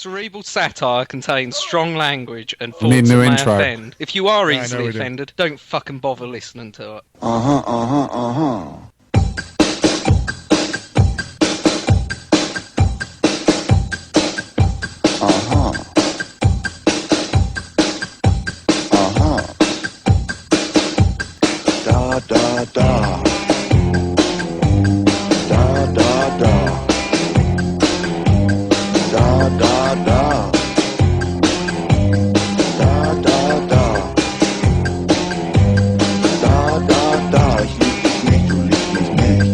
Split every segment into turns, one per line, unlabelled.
Cerebral Satire contains strong language and
We need
thoughts
a
that
new
may
intro.
offend. If you are
Yeah, I know
easily
we do.
offended, don't fucking bother listening to it.
Da da da. Da da da. Da da da. Da da da. Da da da. Ich lieb dich nicht, du liebst mich nicht.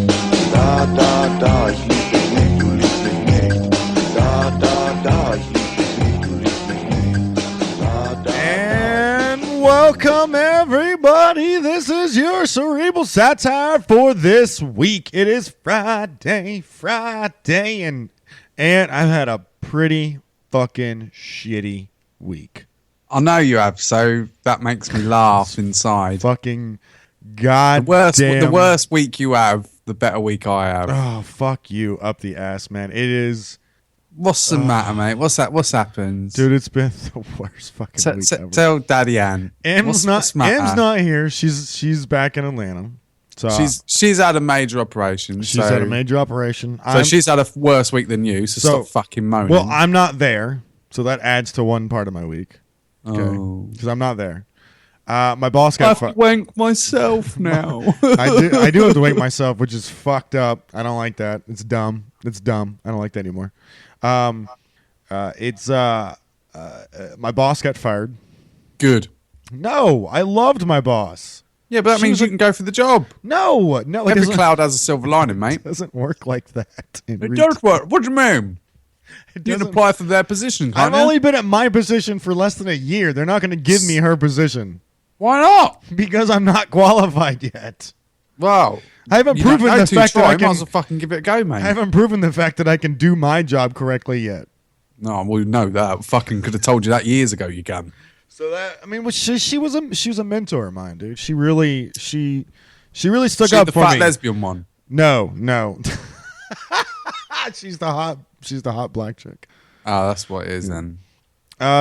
Da da da. Ich lieb dich nicht, du liebst mich nicht. Da da da. Ich lieb dich nicht, du liebst mich nicht. Da da da.
And welcome, everybody. This is your Cerebral Satire for this week. It is Friday, and I've had a pretty fucking shitty week.
I know you have, so that makes me laugh inside.
Fucking
The
goddamn.
worst week you have, the better week I have.
Oh, fuck you up the ass, man. It is,
What's the matter, mate? What's happened?
dude. It's been the worst fucking week ever.
Tell Daddy Ann.
M's
what's the matter?
M's not here. She's back in Atlanta. So
She's had a major operation.
she's had a major operation.
So she's had a worse week than you. So stop fucking moaning.
Well, I'm not there, so that adds to one part of my week. Okay,
Oh.
because I'm not there. My boss
I
got
have to
fucked.
wank myself now.
I do have to wake myself, which is fucked up. I don't like that. It's dumb. It's dumb. I don't like that anymore. My boss got fired.
Good.
No, I loved my boss.
Yeah, but that
She
means
was
you
a-
can go for the job.
No, it
Every
doesn't,
cloud has a silver lining, mate.
doesn't work like that.
It does work. What do you mean? You can
doesn't-
apply for their position,
I've
can't you?
only been at my position for less than a year. They're not going to give me her position
Why not?
because I'm not qualified yet.
Well,
I haven't
you don't
proven
know
the
to
fact that
try.
I
Might
can.
as well fucking give it a go, mate.
I haven't proven the fact that I can do my job correctly yet.
No, we know that. Fucking could have told you that years ago. You can.
So that she was a mentor of mine, dude. She really stuck
She
up
the
for
fat
me.
lesbian one.
No. she's the hot black chick.
Oh, that's what it is then.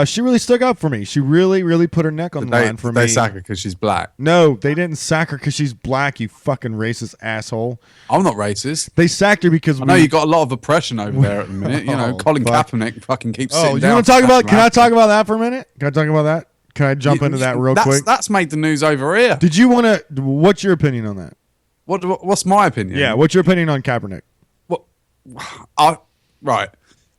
She really stuck up for me. She really put her neck on the line for me.
They sack her because she's black.
No, they didn't sack her because she's black. You fucking racist asshole.
I'm not racist.
They sacked her because
I know you got a lot of oppression over there at the minute. You know,
Oh,
Colin
fuck.
Kaepernick fucking keeps
Oh,
sitting
you
down.
want to talk
for
about? Can I
national
talk about that for a minute? Can I talk about that? Can I jump
anthem.
into that real
That's-
quick?
That's made the news over here.
Did you want to? What's your opinion on that?
What's my opinion?
Yeah, what's your opinion on Kaepernick?
Right.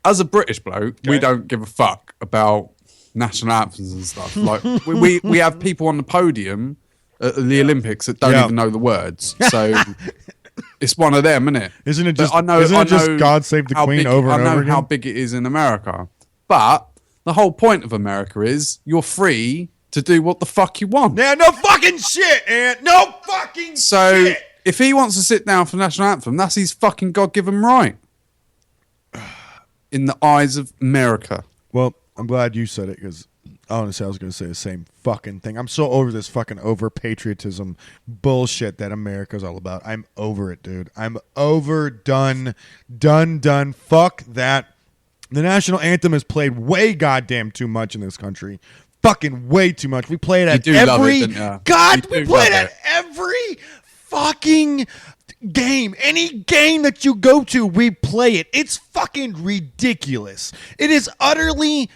As a British bloke, we
Okay.
don't give a fuck about national anthems and stuff. Like we have people on the podium at the Olympics that don't
Yeah.
even know the words. So it's one of them, isn't it?
Isn't it
But
just?
I know,
isn't
I
it just
know
God Save the
how
Queen
big-
over and
I know
over again?
how big it is in America. But the whole point of America is you're free to do what the fuck you want.
Yeah, no fucking shit, and no fucking
So
shit.
if he wants to sit down for the national anthem, that's his fucking God-given right. In the eyes of America.
Well, I'm glad you said it because honestly, I was going to say the same fucking thing. I'm so over this fucking over patriotism bullshit that America's all about. I'm over it, dude. I'm over done. Fuck that. The national anthem is played way goddamn too much in this country. Fucking way too much. We play it at
You do love it,
every
don't you?
God.
You
We
do
play it
love
at
it.
every fucking game. Any game that you go to, we play it. It's fucking ridiculous. It is utterly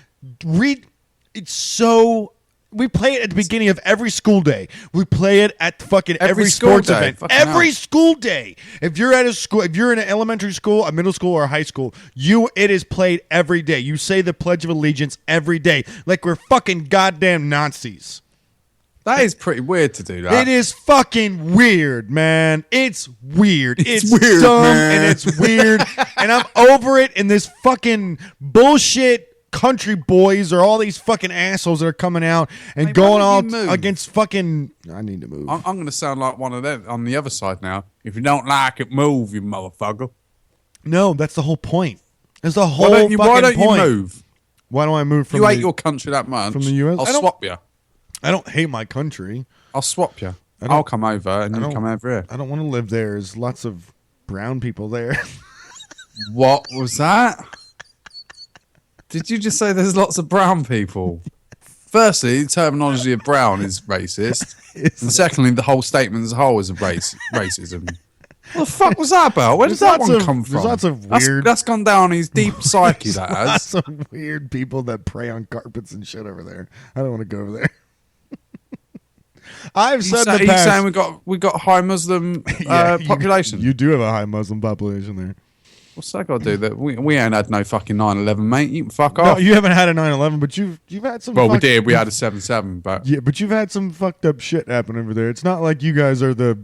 it's so. We play it at the beginning of every school day. We play it at fucking every
school
sports
day.
event.
Fucking
Every
hell.
school day. If you're at a school, if you're in an elementary school, a middle school, or a high school, it is played every day. You say the Pledge of Allegiance every day, like we're fucking goddamn Nazis.
That is pretty weird to do that.
It is fucking weird, man. It's weird. It's
weird,
dumb
man.
and it's weird. And I'm over it. And this fucking bullshit country boys or all these fucking assholes that are coming out and
Hey,
going
why
all
don't you move?
against fucking. I need to move.
I'm going to sound like one of them on the other side now. If you don't like it, move, you motherfucker.
No, that's the whole point. That's the whole
Why don't you
fucking point.
move?
Why do I move from
You hate
the,
your country that much.
from the US? I
I'll
don't-
swap you.
I don't hate my country.
I'll swap you.
don't-
I'll come over and
I
you
don't-
come over here.
I don't want to live there. There's lots of brown people there.
What was that? Did you just say there's lots of brown people? Firstly, the terminology of brown is racist. And secondly, the whole statement as a whole is racism. What the fuck was that about? Where did that one come from?
There's lots of weird...
That's gone down his deep psyche, that has.
Lots of weird people that prey on carpets and shit over there. I don't want to go over there. I've said in the past...
Are you saying we got high Muslim population?
You do have a high Muslim population there.
What's that got to do? That we ain't had no fucking 9/11, mate. You can fuck off.
No, you haven't had a 9/11, but you've had some...
Well, we did. We had a 7/7, but...
Yeah, but you've had some fucked up shit happen over there. It's not like you guys are the,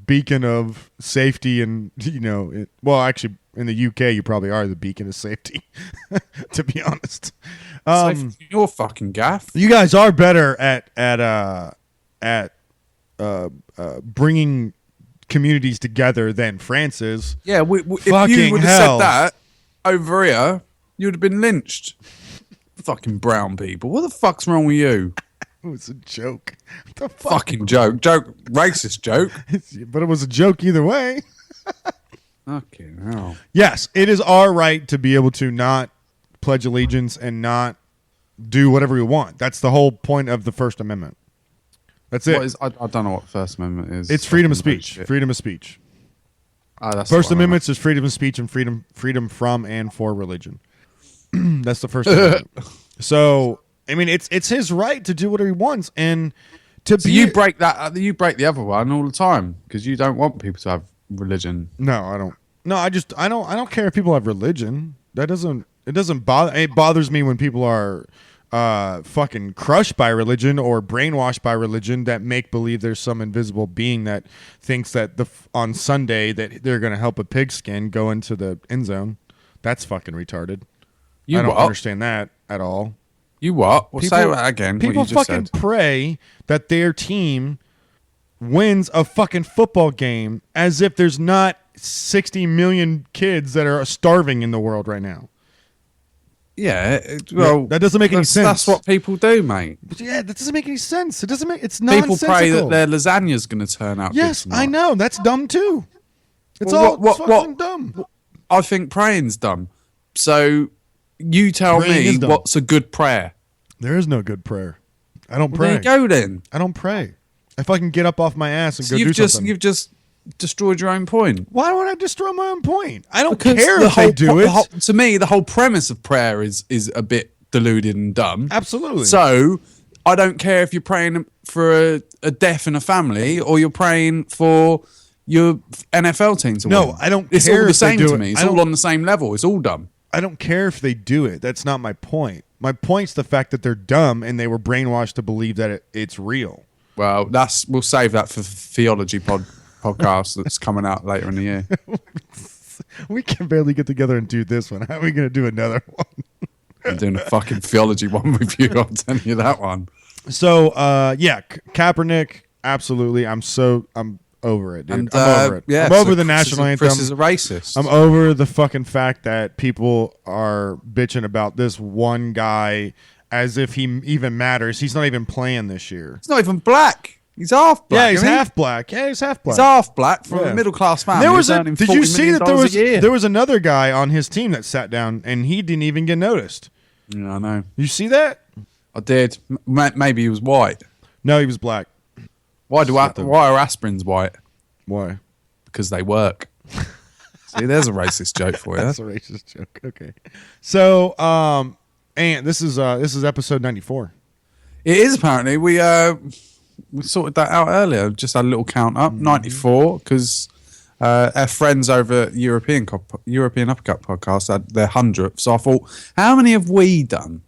beacon of safety and, well, actually, in the UK, you probably are the beacon of safety, to be honest.
You're fucking gaff.
You guys are better at bringing communities together than France is.
Yeah, if you
Fucking
would have
hell.
said that over here, you would have been lynched. Fucking brown people. What the fuck's wrong with you?
It was a joke. What the fuck?
Fucking joke. Racist joke.
But it was a joke either way.
Fucking hell.
Yes, it is our right to be able to not pledge allegiance and not do whatever we want. That's the whole point of the First Amendment. That's it.
I don't know what the First Amendment is.
It's freedom of speech.
Shit.
Freedom of speech.
That's
First
the one I
Amendment is freedom of speech and freedom from and for religion. That's the First Amendment. So, I mean, it's his right to do whatever he wants, and
you break that. You break the other one all the time because you don't want people to have religion.
No, I don't. No, I don't care if people have religion. It doesn't bother. It bothers me when people are fucking crushed by religion or brainwashed by religion that make believe there's some invisible being that thinks that on Sunday that they're going to help a pigskin go into the end zone. That's fucking retarded. I don't understand that at all.
You what? Well, say that again.
People
what you just
fucking
said.
pray that their team wins a fucking football game as if there's not 60 million kids that are starving in the world right now.
Yeah, well,
that doesn't make any sense.
That's what people do, mate.
But yeah, that doesn't make any sense. It doesn't make. It's nonsensical.
People pray that their lasagna's going to turn out.
Yes,
good
I know. That's dumb too. It's
well,
all fucking dumb.
I think praying's dumb. So you tell me what's a good prayer.
There is no good prayer. I don't pray.
There you go then.
I don't pray. If I can get up off my ass and go do something.
You've just destroyed your own point.
Why would I destroy my own point? I don't
Because
care if they do it.
To me, the whole premise of prayer is a bit deluded and dumb.
Absolutely.
So I don't care if you're praying for a death in a family or you're praying for your NFL team to win.
No, I don't
It's
care
all the
if they
same
do
to
it.
me. It's all on the same level. It's all dumb.
I don't care if they do it. That's not my point. My point's the fact that they're dumb and they were brainwashed to believe that it's real.
Well, we'll save that for theology podcast that's coming out later in the year.
We can barely get together and do this one. How are we going to do another one?
I'm doing a fucking theology one with you. I'm telling you that one.
So, yeah, Kaepernick, absolutely. I'm over it, dude.
And,
I'm over it.
Yeah,
I'm over the national anthem.
Chris is a racist.
I'm over the fucking fact that people are bitching about this one guy as if he even matters. He's not even playing this year.
He's not even black. He's half black.
Yeah, he's half black. Yeah, he's half black.
He's half black from
Yeah.
a middle class family.
Did you see that there was another guy on his team that sat down and he didn't even get noticed?
Yeah, I know.
You see that?
I did. Maybe he was white.
No, he was black.
Why are aspirins white?
Why?
Because they work. See, there's a racist joke for you.
That's a racist joke. Okay. So, and this is episode 94.
It is apparently. We sorted that out earlier. Just had a little count up. 94 because our friends over at European Uppercut podcast had their 100th. So I thought, how many have we done?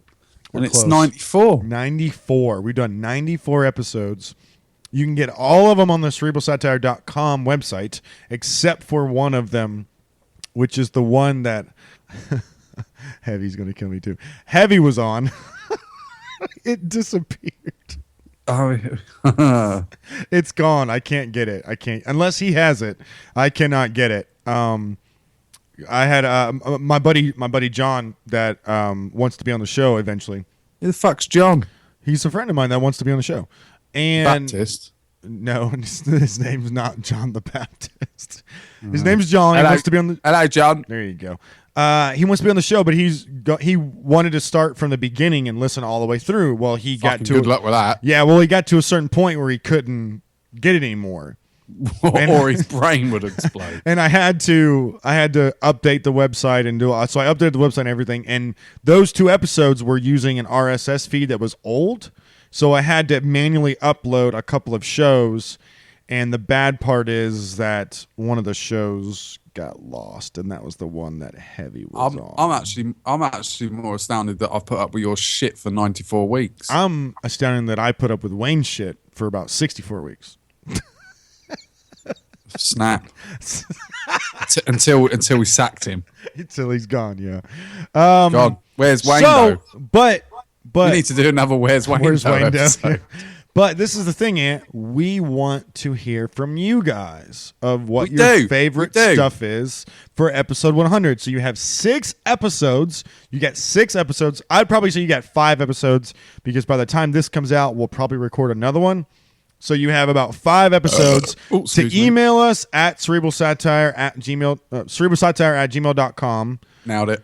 And it's
close.
94.
94. We've done 94 episodes. You can get all of them on the cerebralsatire.com website, except for one of them, which is the one that Heavy's going to kill me too. Heavy was on. It disappeared.
Oh,
It's gone. I can't get it. I can't unless he has it. I cannot get it. I had my buddy John that wants to be on the show eventually.
who the fuck's John?
He's a friend of mine that wants to be on the show. And
Baptist.
no, his name's not John the Baptist. His name's John. He
Hello.
wants to be on the.
Hello, John.
There you go. He wants to be on the show, but he wanted to start from the beginning and listen all the way through. Well, he got to
Good luck with that.
Yeah, well, he got to a certain point where he couldn't get it anymore.
Or his brain would explode.
And I had to update the website and do so. I updated the website and everything. And those 2 episodes were using an RSS feed that was old, so I had to manually upload a couple of shows. And the bad part is that one of the shows got lost, and that was the one that Heavy was on.
I'm actually more astounded that I've put up with your shit for 94 weeks.
I'm astounded that I put up with Wayne's shit for about 64 weeks.
Snap. until we sacked him.
Until he's gone, yeah.
God, where's Wayne though?
But
we need to do another Where's Wayne Though episode.
But this is the thing, Ant. We want to hear from you guys of what your favorite stuff is for episode 100. So you have 6 episodes. You get 6 episodes. I'd probably say you got 5 episodes because by the time this comes out, we'll probably record another one. So you have about 5 episodes to email us at cerebralsatire at gmail.com.
Nailed it.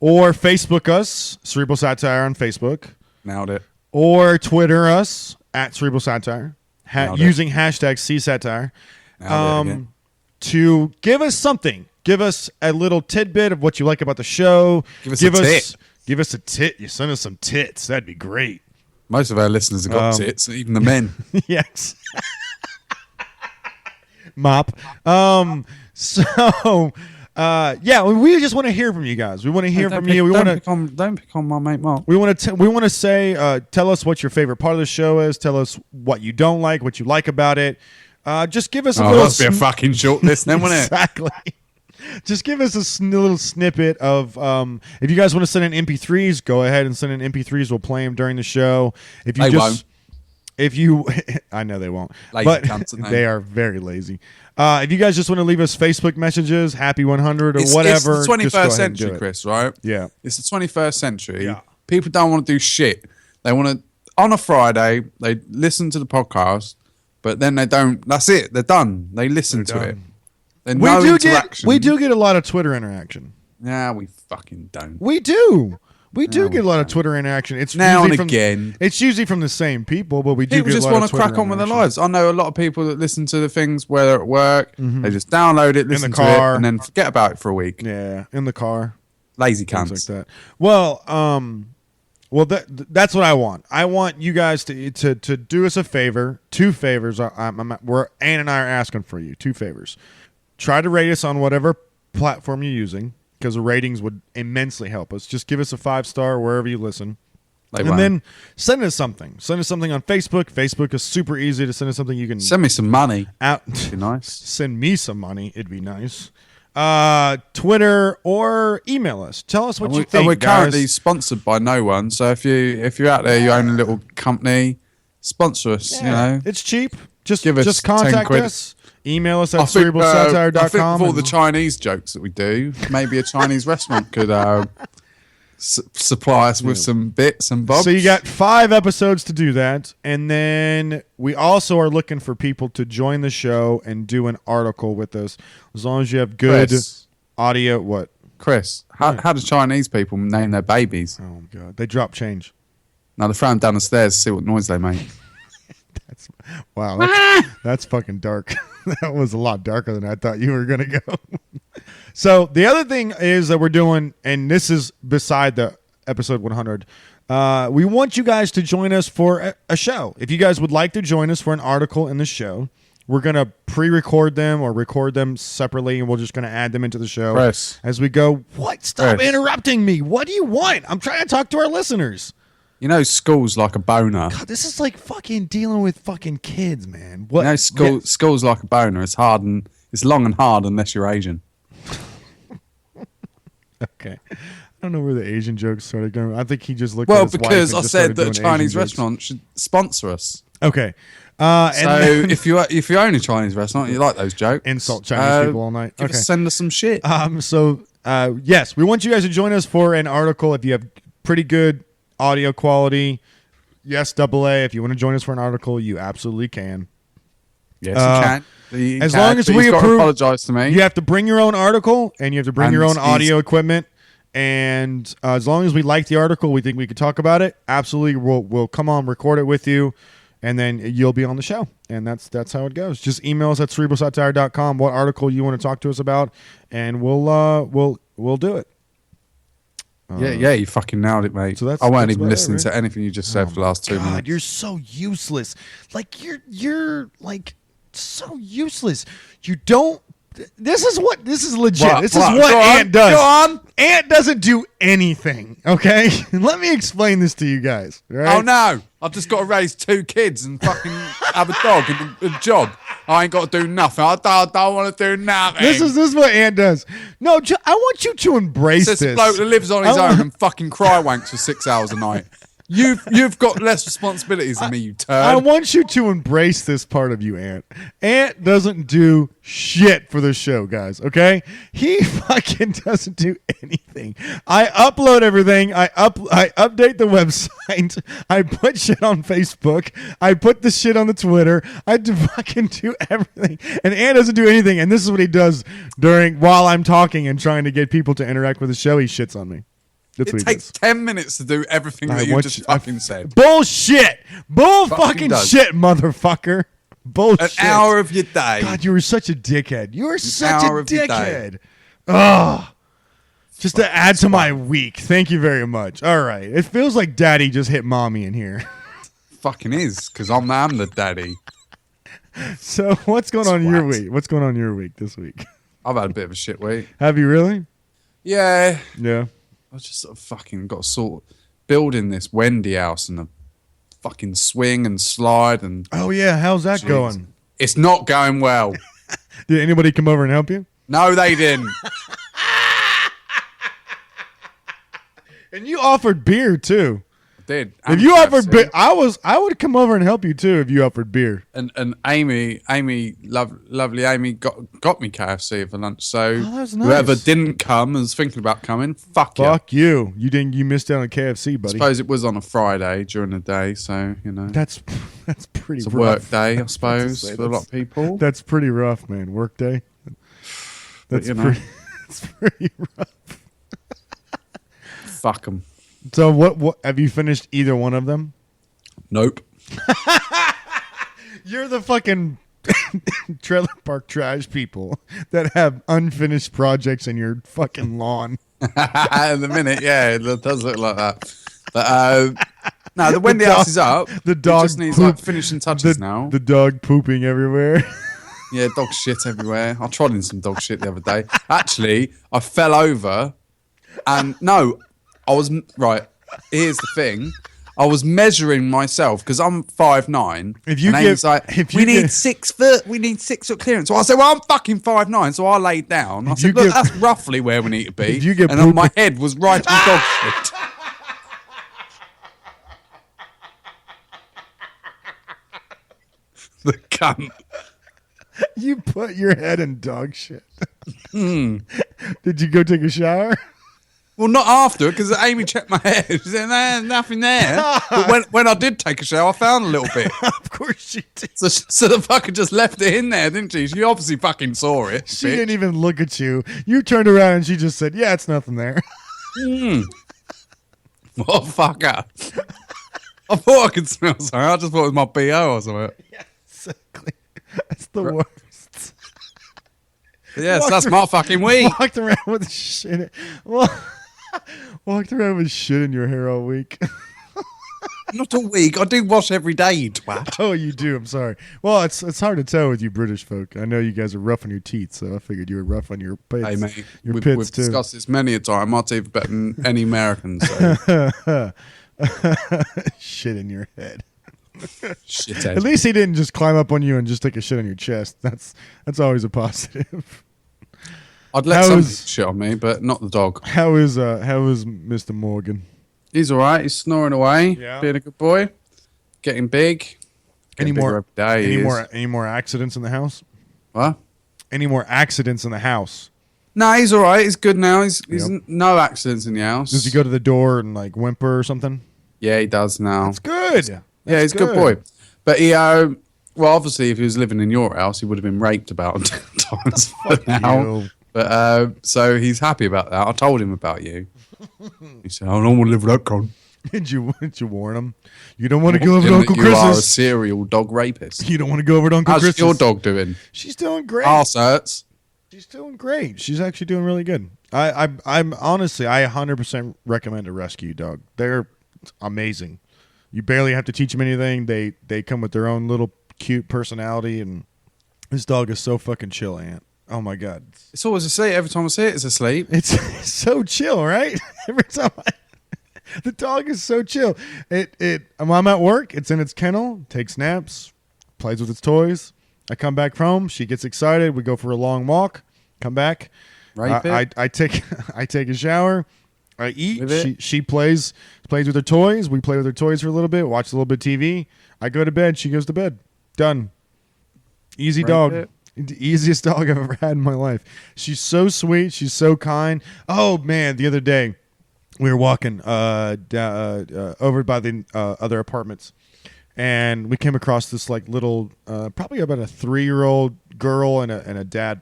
Or Facebook us, Cerebral Satire on Facebook.
Nailed it.
Or Twitter us at Cerebral Satire using hashtag CSatire to give us something. Give us a little tidbit of what you like about the show. Give us a tit. You send us some tits. That'd be great.
Most of our listeners have got tits, even the men.
Yes. Mop. We just want to hear from you guys. We want to hear from you.
Don't pick on my mate Mark.
We want to say, tell us what your favorite part of the show is. Tell us what you don't like, what you like about it. Just give us a little.
That'd be a fucking short list, then, wouldn't it?
Exactly. Just give us a little snippet of. If you guys want to send in MP3s, go ahead and send in MP3s. We'll play them during the show. If you
won't.
If you, I know they won't,
lazy
but
cunts,
they are very lazy. If you guys just want to leave us Facebook messages, happy 100 or whatever.
It's the 21st century, Chris, right?
Yeah.
It's the 21st century.
Yeah.
People don't want to do shit. They want to, on a Friday, they listen to the podcast, but then they don't, that's it. They're done. They listen to it. There's no interaction.
We do get a lot of Twitter interaction.
Nah, we fucking don't.
We do. We do get a lot of Twitter interaction. It's
now and again.
It's usually from the same people, but we do
people
get
just
a lot
want
of
to
Twitter
crack on with their
interaction.
lives. I know a lot of people that listen to the things where they're at work. Mm-hmm. They just download it, listen
in the car,
to it, and then forget about it for a week.
Yeah, in the car.
Lazy
Things
cunts.
like that. Well, that's what I want. I want you guys to do us a favor. 2 favors. Ann and I are asking for you. 2 favors. Try to rate us on whatever platform you're using, because the ratings would immensely help us. Just give us a 5-star wherever you listen. Then send us something. Send us something on Facebook. Facebook is super easy to send us something. You can
send me some money.
It'd
be nice.
Send me some money. It'd be nice. Twitter or email us. Tell us what you think.
We're currently sponsored by no one, so if you're out there, you own a little company, sponsor us.
Yeah,
you know,
it's cheap. Just
give us
just contact
10 quid.
us. Email us at cerebralsatire.com.
I think with all the Chinese jokes that we do, maybe a Chinese restaurant could supply us with some bits and bobs.
So you got 5 episodes to do that, and then we also are looking for people to join the show and do an article with us, as long as you have good audio. What,
Chris? How do Chinese people name their babies?
Oh God, they drop change.
Now they throw them down the stairs to see what noise they make.
That's fucking dark. That was a lot darker than I thought you were gonna go. So the other thing is that we're doing, and this is beside the episode 100. We want you guys to join us for a show. If you guys would like to join us for an article in the show, we're gonna pre-record them or record them separately, and we're just gonna add them into the show as we go. What? Stop interrupting me. What do you want? I'm trying to talk to our listeners.
You know, school's like a boner.
God, this is like fucking dealing with fucking kids, man. What?
You know, school's like a boner. It's hard and it's long and hard unless you're Asian.
Okay. I don't know where the Asian jokes started going. I think he just looked at his wife
because
and
I
just
said
started
that a
doing
Chinese
Asian
restaurant should sponsor us.
Okay.
So if you own a Chinese restaurant, you like those jokes.
Insult Chinese people all night. Okay.
Send us some shit.
Yes, we want you guys to join us for an article. If you have pretty good audio quality, yes, AA. If you want to join us for an article, you absolutely can.
Yes, you can.
As long as we approve,
apologize to me.
You have to bring your own article, and you have to bring your own audio equipment. And as long as we like the article, we think we could talk about it. Absolutely, we'll come on, record it with you, and then you'll be on the show. And that's how it goes. Just email us at cerebralsatire.com what article you want to talk to us about, and we'll do it.
Yeah, you fucking nailed it, mate.
So
I weren't
that's
even
about it,
listening
right?
to anything you just said for the last 2
God,
minutes.
you're so useless. Like you're like so useless. You don't. This is legit.
What?
This
What?
is what
Go on,
Ant does.
go on.
Ant doesn't do anything. Okay, let me explain this to you guys. Right?
Oh no! I've just got to raise 2 kids and fucking have a dog and a job. I ain't got to do nothing. I don't want to do nothing.
This is what Ant does. No, I want you to embrace
It's
this.
a bloke that lives on his
I
own
want-
and fucking cry wanks for 6 hours a night. You've got less responsibilities than me, you turd.
I want you to embrace this part of you, Ant. Ant doesn't do shit for the show, guys, okay? He fucking doesn't do anything. I upload everything. I update the website. I put shit on Facebook. I put the shit on the Twitter. I fucking do everything. And Ant doesn't do anything. And this is what he does while I'm talking and trying to get people to interact with the show. He shits on me. That's
It
what he
takes
does.
10 minutes to do everything
I
that you
want
just
you-
fucking said.
Bullshit. Fucking
does.
shit, motherfucker. Bullshit.
An hour of your day.
God, you were such a dickhead. You were such a
hour of your day.
dickhead. Ugh. Just to add to my week. Thank you very much. All right. It feels like daddy just hit mommy in here.
Fucking is, because I'm the daddy.
So what's going on in your
Swat.
week? What's going on in your week this week?
I've had a bit of a shit week.
Have you really?
Yeah.
Yeah.
I just sort of fucking got sort of building this Wendy house and a fucking swing and slide and
Oh, yeah. How's that
Jeez.
going?
It's not going well.
Did anybody come over and help you?
No, they didn't.
And you offered beer, too.
I did.
If
And
you offered
KFC.
beer, I would come over and help you, too, if you offered beer.
And Amy, lovely Amy got me KFC for lunch. So
that's nice.
whoever didn't come and was thinking about coming, fuck you.
Fuck you. You missed out on KFC,
I
buddy.
suppose it was on a Friday during the day, so you know
That's pretty
it's a
rough.
work day, I suppose,
say,
for a lot of people.
That's pretty rough, man. Work day. That's
you know.
pretty. That's pretty rough.
Fuck them.
So what? Have you finished either one of them?
Nope.
You're the fucking trailer park trash people that have unfinished projects in your fucking lawn.
At the minute, yeah, it does look like that. But no, the Wendy house is up.
the
It
dog
just needs
poop-
like finishing touches now.
The dog pooping everywhere.
Yeah, dog shit everywhere. I trod in some dog shit the other day. Actually, I fell over, and no, I was right. Here's the thing: I was measuring myself because I'm 5'9".
If you
and
give-
Amy's like,
if you
we need
give-
6 foot. We need 6 foot clearance. So I said, well, I'm fucking 5'9", so I laid down. I
you
said, look,
give-
that's roughly where we need to be.
If you get
and then my
pooping-
head was right in dog shit. The cunt.
You put your head in dog shit.
Hmm.
Did you go take a shower?
Well, not after, because Amy checked my head. She said, there's nothing there. But when I did take a shower, I found a little bit.
Of course she did.
So the fucker just left it in there, didn't she? She obviously fucking saw it.
She
bitch.
didn't even look at you. You turned around and she just said, "Yeah, it's nothing there."
What a fucker. I thought I could smell something. I just thought it was my BO or something.
Exactly. That's the worst.
But yes,
Walked
that's
ar-
my fucking week.
Walked around with shit. Walked around with shit in your hair all week.
Not a week. I do wash every day, you twat.
Oh, you do. I'm sorry. Well, it's hard to tell with you British folk. I know you guys are rough on your teeth, so I figured you were rough on your pits.
Hey, mate.
Your
We've
pits too.
discussed this many a time. My teeth are better than any American, so
Shit in your head.
shithead.
At least he didn't just climb up on you and just take a shit on your chest. That's always a positive.
I'd let
How
some
is-
shit on me, but not the dog.
How is Mr. Morgan?
He's all right. He's snoring away,
Yeah.
being a good boy, getting big.
Any
Getting
more
bigger every day, he is.
any more accidents in the house?
What?
Any more accidents in the house?
No, he's all right. He's good now. He's
Yep.
no accidents in the house.
Does he go to the door and like whimper or something?
Yeah, he does now.
That's good.
Yeah, he's a good boy. But he, well, obviously, if he was living in your house, he would have been raped about 10 times by now.
You.
But so he's happy about that. I told him about you. He said, "I don't want to live with that con."
Did you warn him? You don't want to go over to
Him
Uncle
that you are a
Chris's.
serial dog rapist.
You don't want to go over to Uncle
How's
Chris's.
your dog doing?
She's doing great.
Arse hurts.
She's doing great. She's actually doing really good. I'm honestly, I 100% recommend a rescue dog. They're amazing. You barely have to teach them anything. They come with their own little cute personality, and this dog is so fucking chill, Aunt. Oh my god,
It's always asleep. Every time I see it, it's asleep.
it's so chill, right? Every time the dog is so chill. When I'm at work, it's in its kennel, takes naps, plays with its toys. I come back home, she gets excited. We go for a long walk. Come back.
Rape it.
I take a shower. I eat.
With it.
She plays with her toys. We play with her toys for a little bit. Watch a little bit of TV. I go to bed. She goes to bed. Done. Easy
Rape
dog.
it.
The easiest dog I've ever had in my life. She's so sweet. She's so kind. Oh man, the other day we were walking over by the other apartments, and we came across this like little, probably about a 3-year-old girl and a dad.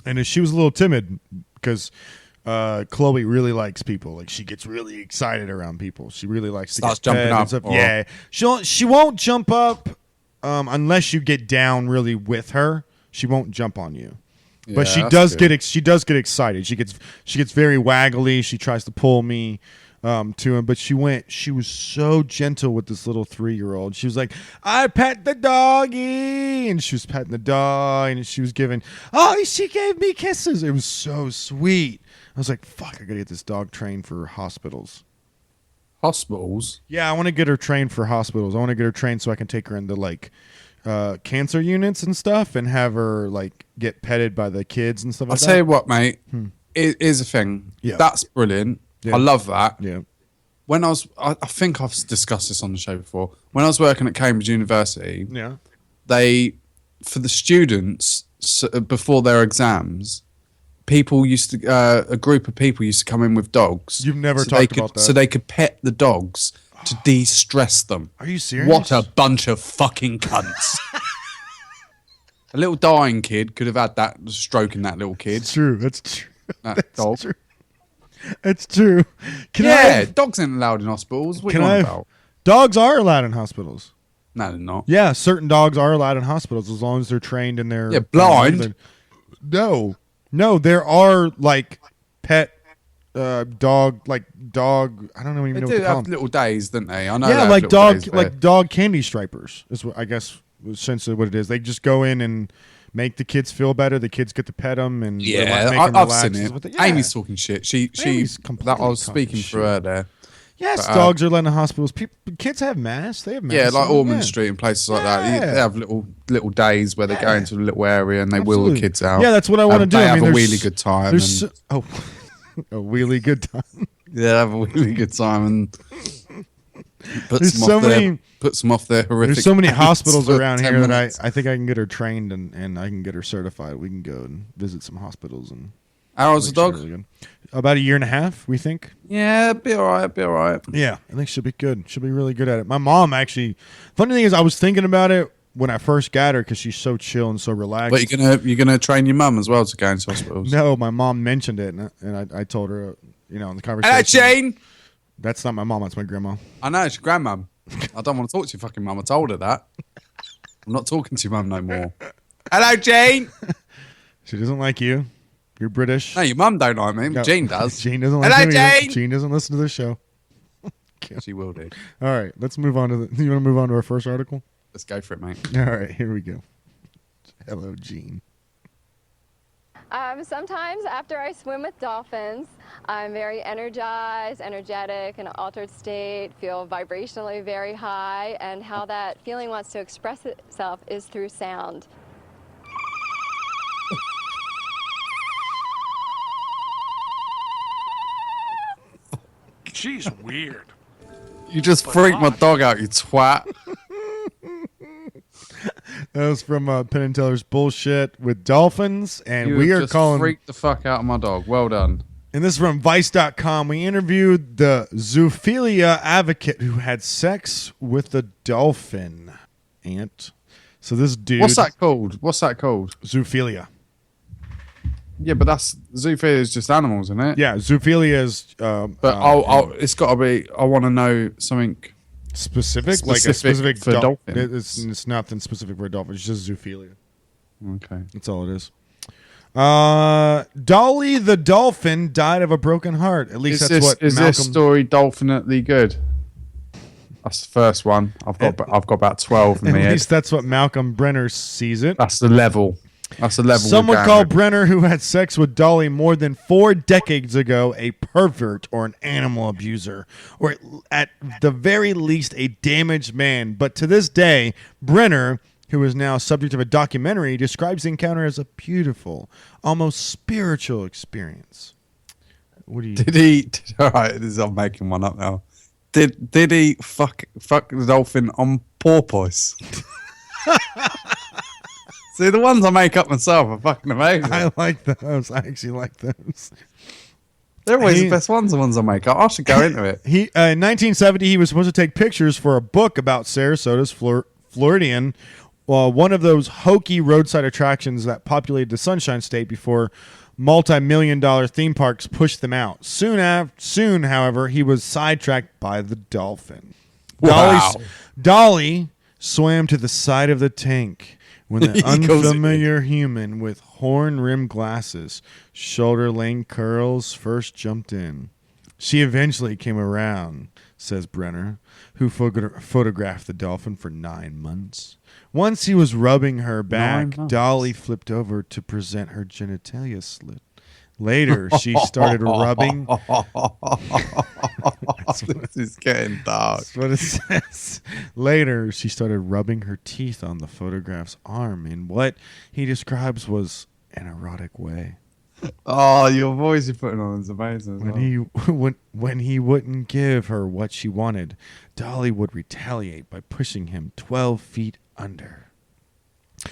And she was a little timid because Chloe really likes people. Like she gets really excited around people. She really likes to
Starts
get
jumping
fed
up,
and stuff.
or-
Yeah, she won't jump up unless you get down really with her. She won't jump on you. But
Yeah,
she
that's
does
good.
she does get excited. She gets very waggly. She tries to pull me to him, but she was so gentle with this little 3-year-old. She was like, "I pet the doggy," and she was petting the dog, and she was giving. Oh, she gave me kisses. It was so sweet. I was like, "Fuck, I gotta get this dog trained for hospitals."
Hospitals.
Yeah, I want to get her trained for hospitals. I want to get her trained so I can take her into like cancer units and stuff, and have her like get petted by the kids and stuff
I'll
like
tell you
that.
what, mate. Here's a thing.
Yeah.
That's brilliant.
Yeah.
I love that.
Yeah.
When I think I've discussed this on the show before. When I was working at Cambridge University,
Yeah.
for the students before their exams, a group of people used to come in with dogs.
You've never
so they
talked about that.
So they could pet the dogs to de-stress them.
Are you serious?
What a bunch of fucking cunts. A little dying kid could have had that stroking that little kid.
It's true. That's true.
That dog.
True. It's true.
Yeah, dogs ain't allowed in hospitals. What are you on about?
Dogs are allowed in hospitals.
No, they're not.
Yeah, certain dogs are allowed in hospitals as long as they're trained in their.
Yeah, blind.
No, there are like pet dog. I don't know even
They
know what
do
to call
have
them.
little days, don't they? I know.
Yeah,
they have
like
little
dog,
days, but-
like dog candy stripers is what I guess essentially what it is. They just go in and make the kids feel better. The kids get to pet them and make
yeah,
'em
I've
relax
seen
and
it.
stuff like that. Yeah.
Amy's talking shit. She
Amy's
that I
completely
was
talking
speaking
shit.
for her there.
Yes,
But,
dogs are let in hospitals. Kids have masks. They have masks.
Yeah, like
on,
Ormond
yeah.
Street and places like that.
Yeah.
They have little days where they go into a little area and they wheel
Absolutely.
the kids out.
Yeah, that's what I want to do.
They
I
have
mean,
a
there's-
really good time.
There's
and-
a really good time.
Yeah, they have a really good time and
There's so many-
puts them off their horrific.
There's so many
days
hospitals
for
around
10
here that
minutes.
I think I can get her trained and I can get her certified. We can go and visit some hospitals and.
How old's the
She's
dog?
really good. About 1.5 years, we think.
Yeah, be alright. Be alright.
Yeah, I think she'll be good. She'll be really good at it. My mom actually. Funny thing is, I was thinking about it when I first got her because she's so chill and so relaxed.
But you're gonna train your mum as well to go into hospitals.
No, my mom mentioned it, and I told her, in the conversation.
Hello, Jane.
That's not my mom. That's my grandma.
I know, it's your grandmum. I don't want to talk to your fucking mum. I told her that. I'm not talking to your mum no more. Hello, Jane.
She doesn't like you. You're British.
No, your mum don't like me,
No.
but Jane does.
Jane doesn't like
Hello,
you either.
Jane.
Jane doesn't listen to this show.
She will do.
All right, let's move on to the. You want to move on to our first article?
Let's go for it, mate.
All right, here we go. Hello, Gene.
Sometimes after I swim with dolphins, I'm very energized, energetic, in an altered state, feel vibrationally very high, and how that feeling wants to express itself is through sound.
She's weird.
You just freaked my dog out, you twat.
That was from Penn and Teller's Bullshit with Dolphins, and
You
we
have
are
just
calling.
freaked the fuck out of my dog. Well done.
And this is from Vice.com. We interviewed the zoophilia advocate who had sex with the dolphin. Ant. So this dude.
What's that called? What's that called?
Zoophilia.
Yeah, but that's zoophilia is just animals, isn't it?
Yeah, zoophilia is.
But it's got to be. I want to know something
specific, like a
specific
specific
for dolphins.
It's nothing specific for a dolphin. It's just zoophilia.
Okay.
That's all it is. Dolly the dolphin died of a broken heart. At least
Is
Malcolm.
this story dolphinately good? That's the first one. I've got about 12 in
At
my head.
least that's what Malcolm Brenner sees it.
That's the level. That's the level.
Some
we're
would
going
call
with.
Brenner, who had sex with Dolly more than 4 decades ago, a pervert or an animal abuser, or at the very least a damaged man. But to this day, Brenner, who is now subject of a documentary, describes the encounter as a beautiful, almost spiritual experience. What do you?
Did he? All right, I'm making one up now. Did he fuck the dolphin on porpoise? See, the ones I make up myself are fucking amazing.
I like those. I actually like those.
They're always the best ones. The ones I make up. I should go into it.
In 1970, he was supposed to take pictures for a book about Sarasota's Floridian, one of those hokey roadside attractions that populated the Sunshine State before multi-million-dollar theme parks pushed them out. Soon, however, he was sidetracked by the dolphin.
Wow.
Dolly swam to the side of the tank when the
He goes
unfamiliar human with horn-rimmed glasses, shoulder-length curls first jumped in. She eventually came around, says Brenner, who photographed the dolphin for 9 months. Once he was rubbing her back,
9 months.
Dolly flipped over to present her genitalia slit. Later, she started rubbing.
This is getting dark.
That's what it says. Later, she started rubbing her teeth on the photograph's arm in what he describes was an erotic way.
Oh, your voice you're putting on is amazing. As well.
When he wouldn't give her what she wanted, Dolly would retaliate by pushing him 12 feet under.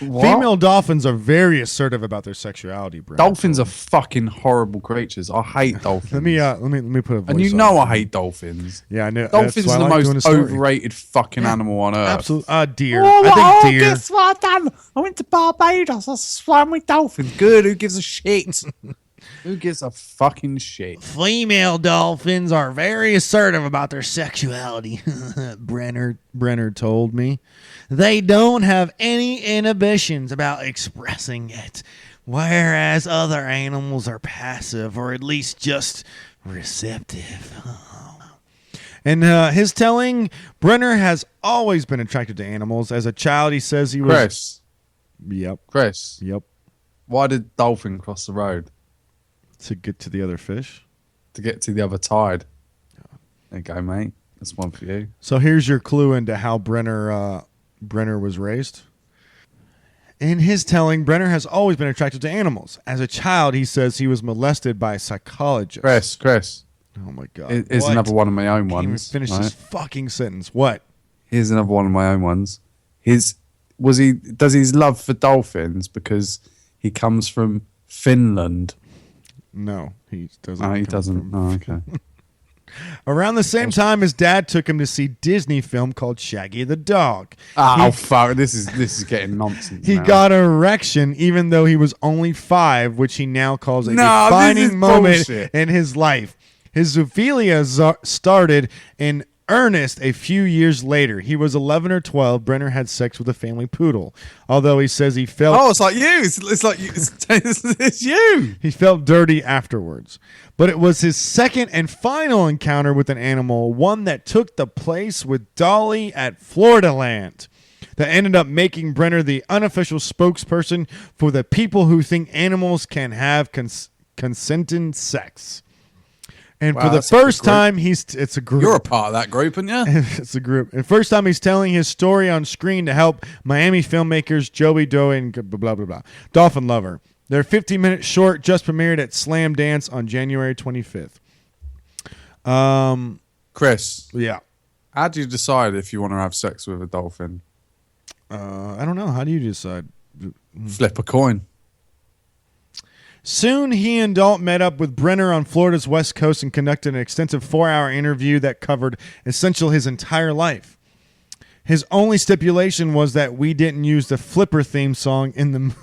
What?
Female dolphins are very assertive about their sexuality, Brad.
Dolphins are fucking horrible creatures. I hate dolphins.
Let me put a voice
And you
on
know
it.
I hate dolphins.
Yeah, I know.
Dolphins
That's why
are the
I like doing
most
the story.
overrated fucking animal on earth.
Absolutely. Deer.
Oh,
I think deer.
guess what I done? I went to Barbados. I swam with dolphins. Good. Who gives a shit? Who gives a fucking shit?
Female dolphins are very assertive about their sexuality, Brenner told me. They don't have any inhibitions about expressing it, whereas other animals are passive or at least just receptive. And his telling, Brenner has always been attracted to animals. As a child, he says he was...
Chris,
Yep.
why did dolphin cross the road?
To get to the other fish.
To get to the other tide. There you go, mate. That's one for you.
So here's your clue into how Brenner was raised. In his telling, Brenner has always been attracted to animals. As a child, he says he was molested by a psychologist.
Chris.
Oh my God.
Here's
What?
another one of my own
Can't even
ones.
finish
right?
this fucking sentence. What?
Here's another one of my own ones. Does his love for dolphins because he comes from Finland?
No, he doesn't.
Oh, he
come
doesn't.
from-
Oh, okay.
Around the same time, his dad took him to see Disney film called Shaggy the Dog.
Oh, fuck. This is getting nonsense.
He
now.
got an erection even though he was only 5, which he now calls a
No, this is
defining moment
bullshit.
in his life. His zoophilia started in earnest a few years later. He was 11 or 12. Brenner had sex with a family poodle. Although he says he felt
Oh, it's like you. It's like you. It's you.
he felt dirty afterwards. But it was his second and final encounter with an animal, one that took the place with Dolly at Florida Land, that ended up making Brenner the unofficial spokesperson for the people who think animals can have consenting sex. And
Wow,
for the
that's a good
first
group.
time, it's a group.
You're a part of that group, aren't you?
It's a group. And first time he's telling his story on screen to help Miami filmmakers Joey Doe and blah, blah, blah. Dolphin Lover. Their 15-minute short just premiered at Slam Dance on January 25th.
Chris,
Yeah.
how do you decide if you want to have sex with a dolphin?
I don't know. How do you decide?
Flip a coin.
Soon, he and Dalt met up with Brenner on Florida's West Coast and conducted an extensive 4-hour interview that covered essentially his entire life. His only stipulation was that we didn't use the Flipper theme song in the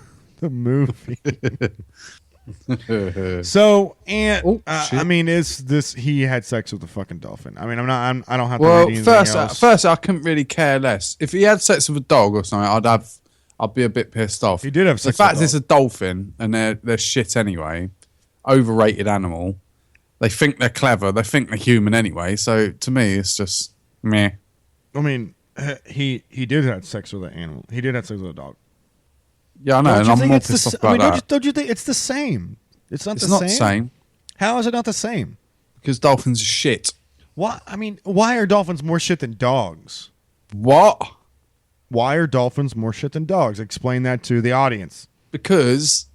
movie. So, and
Oh, shit.
I mean, is this he had sex with the fucking dolphin? I mean, I don't have to
Well,
read anything else.
first, I couldn't really care less. If he had sex with a dog or something, I'd be a bit pissed off.
He did have
The
sex
fact
with a
it's a dolphin and they're shit anyway, overrated animal. They think they're clever. They think they're human anyway. So to me, it's just meh.
I mean, he did have sex with an animal. He did have sex with a dog.
Yeah, I know, and I'm more pissed off about that.
Don't you think it's the same? It's not
It's
the
not
same.
the same
How is it not the same?
because dolphins are shit.
Why? I mean, why are dolphins more shit than dogs?
What?
Why are dolphins more shit than dogs? Explain that to the audience.
Because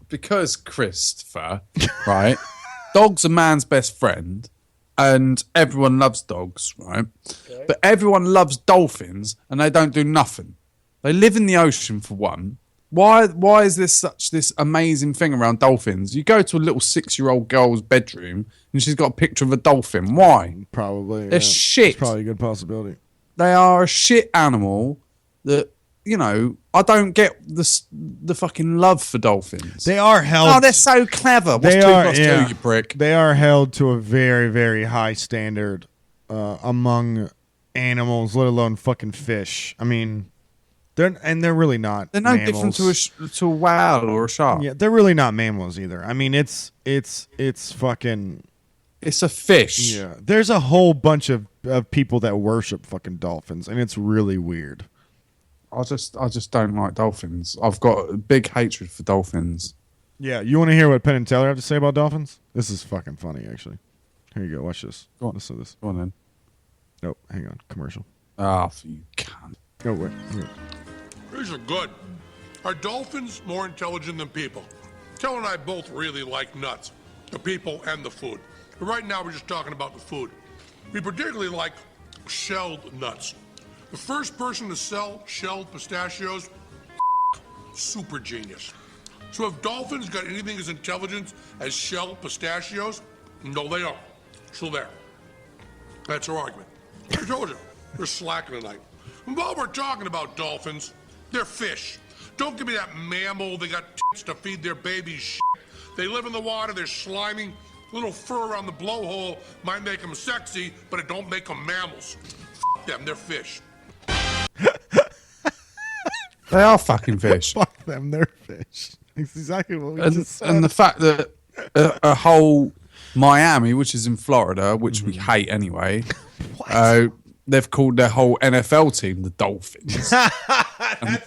Christopher, right? Dogs are man's best friend, and everyone loves dogs, right? Okay. But everyone loves dolphins, and they don't do nothing. They live in the ocean for one. Why is there such this amazing thing around dolphins? You go to a little 6-year-old girl's bedroom, and she's got a picture of a dolphin. Why?
Probably.
They're shit.
It's probably a good possibility.
They are a shit animal that, you know, I don't get the fucking love for dolphins.
They are held.
Oh, they're so clever. What's
They
2
are,
plus 2,
yeah.
you prick?
They are held to a very, very high standard among animals, let alone fucking fish. I mean, they're really not.
They're no
mammals.
different to a whale or a shark.
Yeah, they're really not mammals either. I mean, it's fucking.
It's a fish.
Yeah, there's a whole bunch of people that worship fucking dolphins, and it's really weird.
I just don't like dolphins. I've got a big hatred for dolphins.
Yeah, you want to hear what Penn and Teller have to say about dolphins? This is fucking funny, actually. Here you go. Watch this.
Go on.
Listen to this.
Go on then.
Nope, hang on. Commercial.
Ah, you cunt.
Oh, wait.
These are good. Are dolphins more intelligent than people? Kel and I both really like nuts, the people and the food. But right now we're just talking about the food. We particularly like shelled nuts. The first person to sell shelled pistachios, super genius. So if dolphins got anything as intelligent as shelled pistachios, no they don't. So there. That's our argument. I told you, we're slacking tonight. And while we're talking about dolphins, they're fish. Don't give me that mammal, they got tits to feed their babies shit. They live in the water, they're slimy. Little fur around the blowhole might make them sexy, but it don't make them mammals. F them, they're fish.
They are fucking fish.
Fuck them, they're fish. That's exactly what we
and,
just said.
and the fact that a whole Miami, which is in Florida, which we hate anyway, they've called their whole NFL team the Dolphins,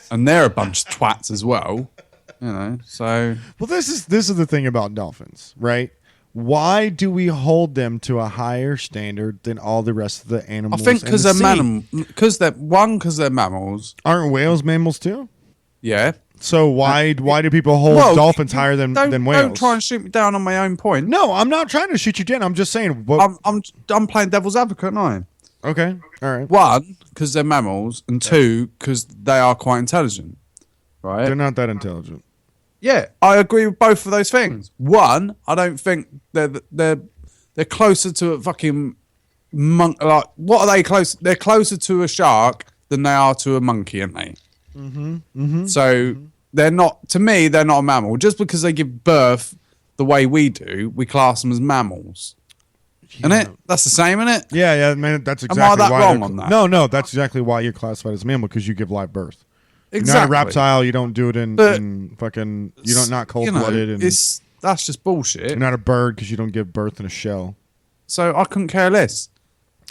and they're a bunch of twats as well. You know, so
Well, this is the thing about dolphins, right? Why do we hold them to a higher standard than all the rest of the
I
animals?
think
because
because they're mammals.
Aren't whales mammals too?
Yeah.
So why do people hold dolphins higher than whales?
Don't try and shoot me down on my own point.
No, I'm not trying to shoot you down. I'm just saying.
I'm playing devil's advocate, aren't I?
Okay, all right.
One, because they're mammals, and two, because they are quite intelligent. Right?
They're not that intelligent.
Yeah, I agree with both of those things. One, I don't think they're closer to a fucking monk. Like, what are they close? They're closer to a shark than they are to a monkey, aren't they? So they're not. To me, they're not a mammal. Just because they give birth the way we do, we class them as mammals. And that's the same, isn't it?
Yeah, man. That's exactly
Am I that
why
wrong
they're-
on that?
No, that's exactly why you're classified as a mammal, because you give live birth.
Exactly.
You're not a reptile. You don't do it
But-
in fucking. You don't not cold
You know,
blooded, and
that's just bullshit.
you're not a bird because you don't give birth in a shell.
So I couldn't care less.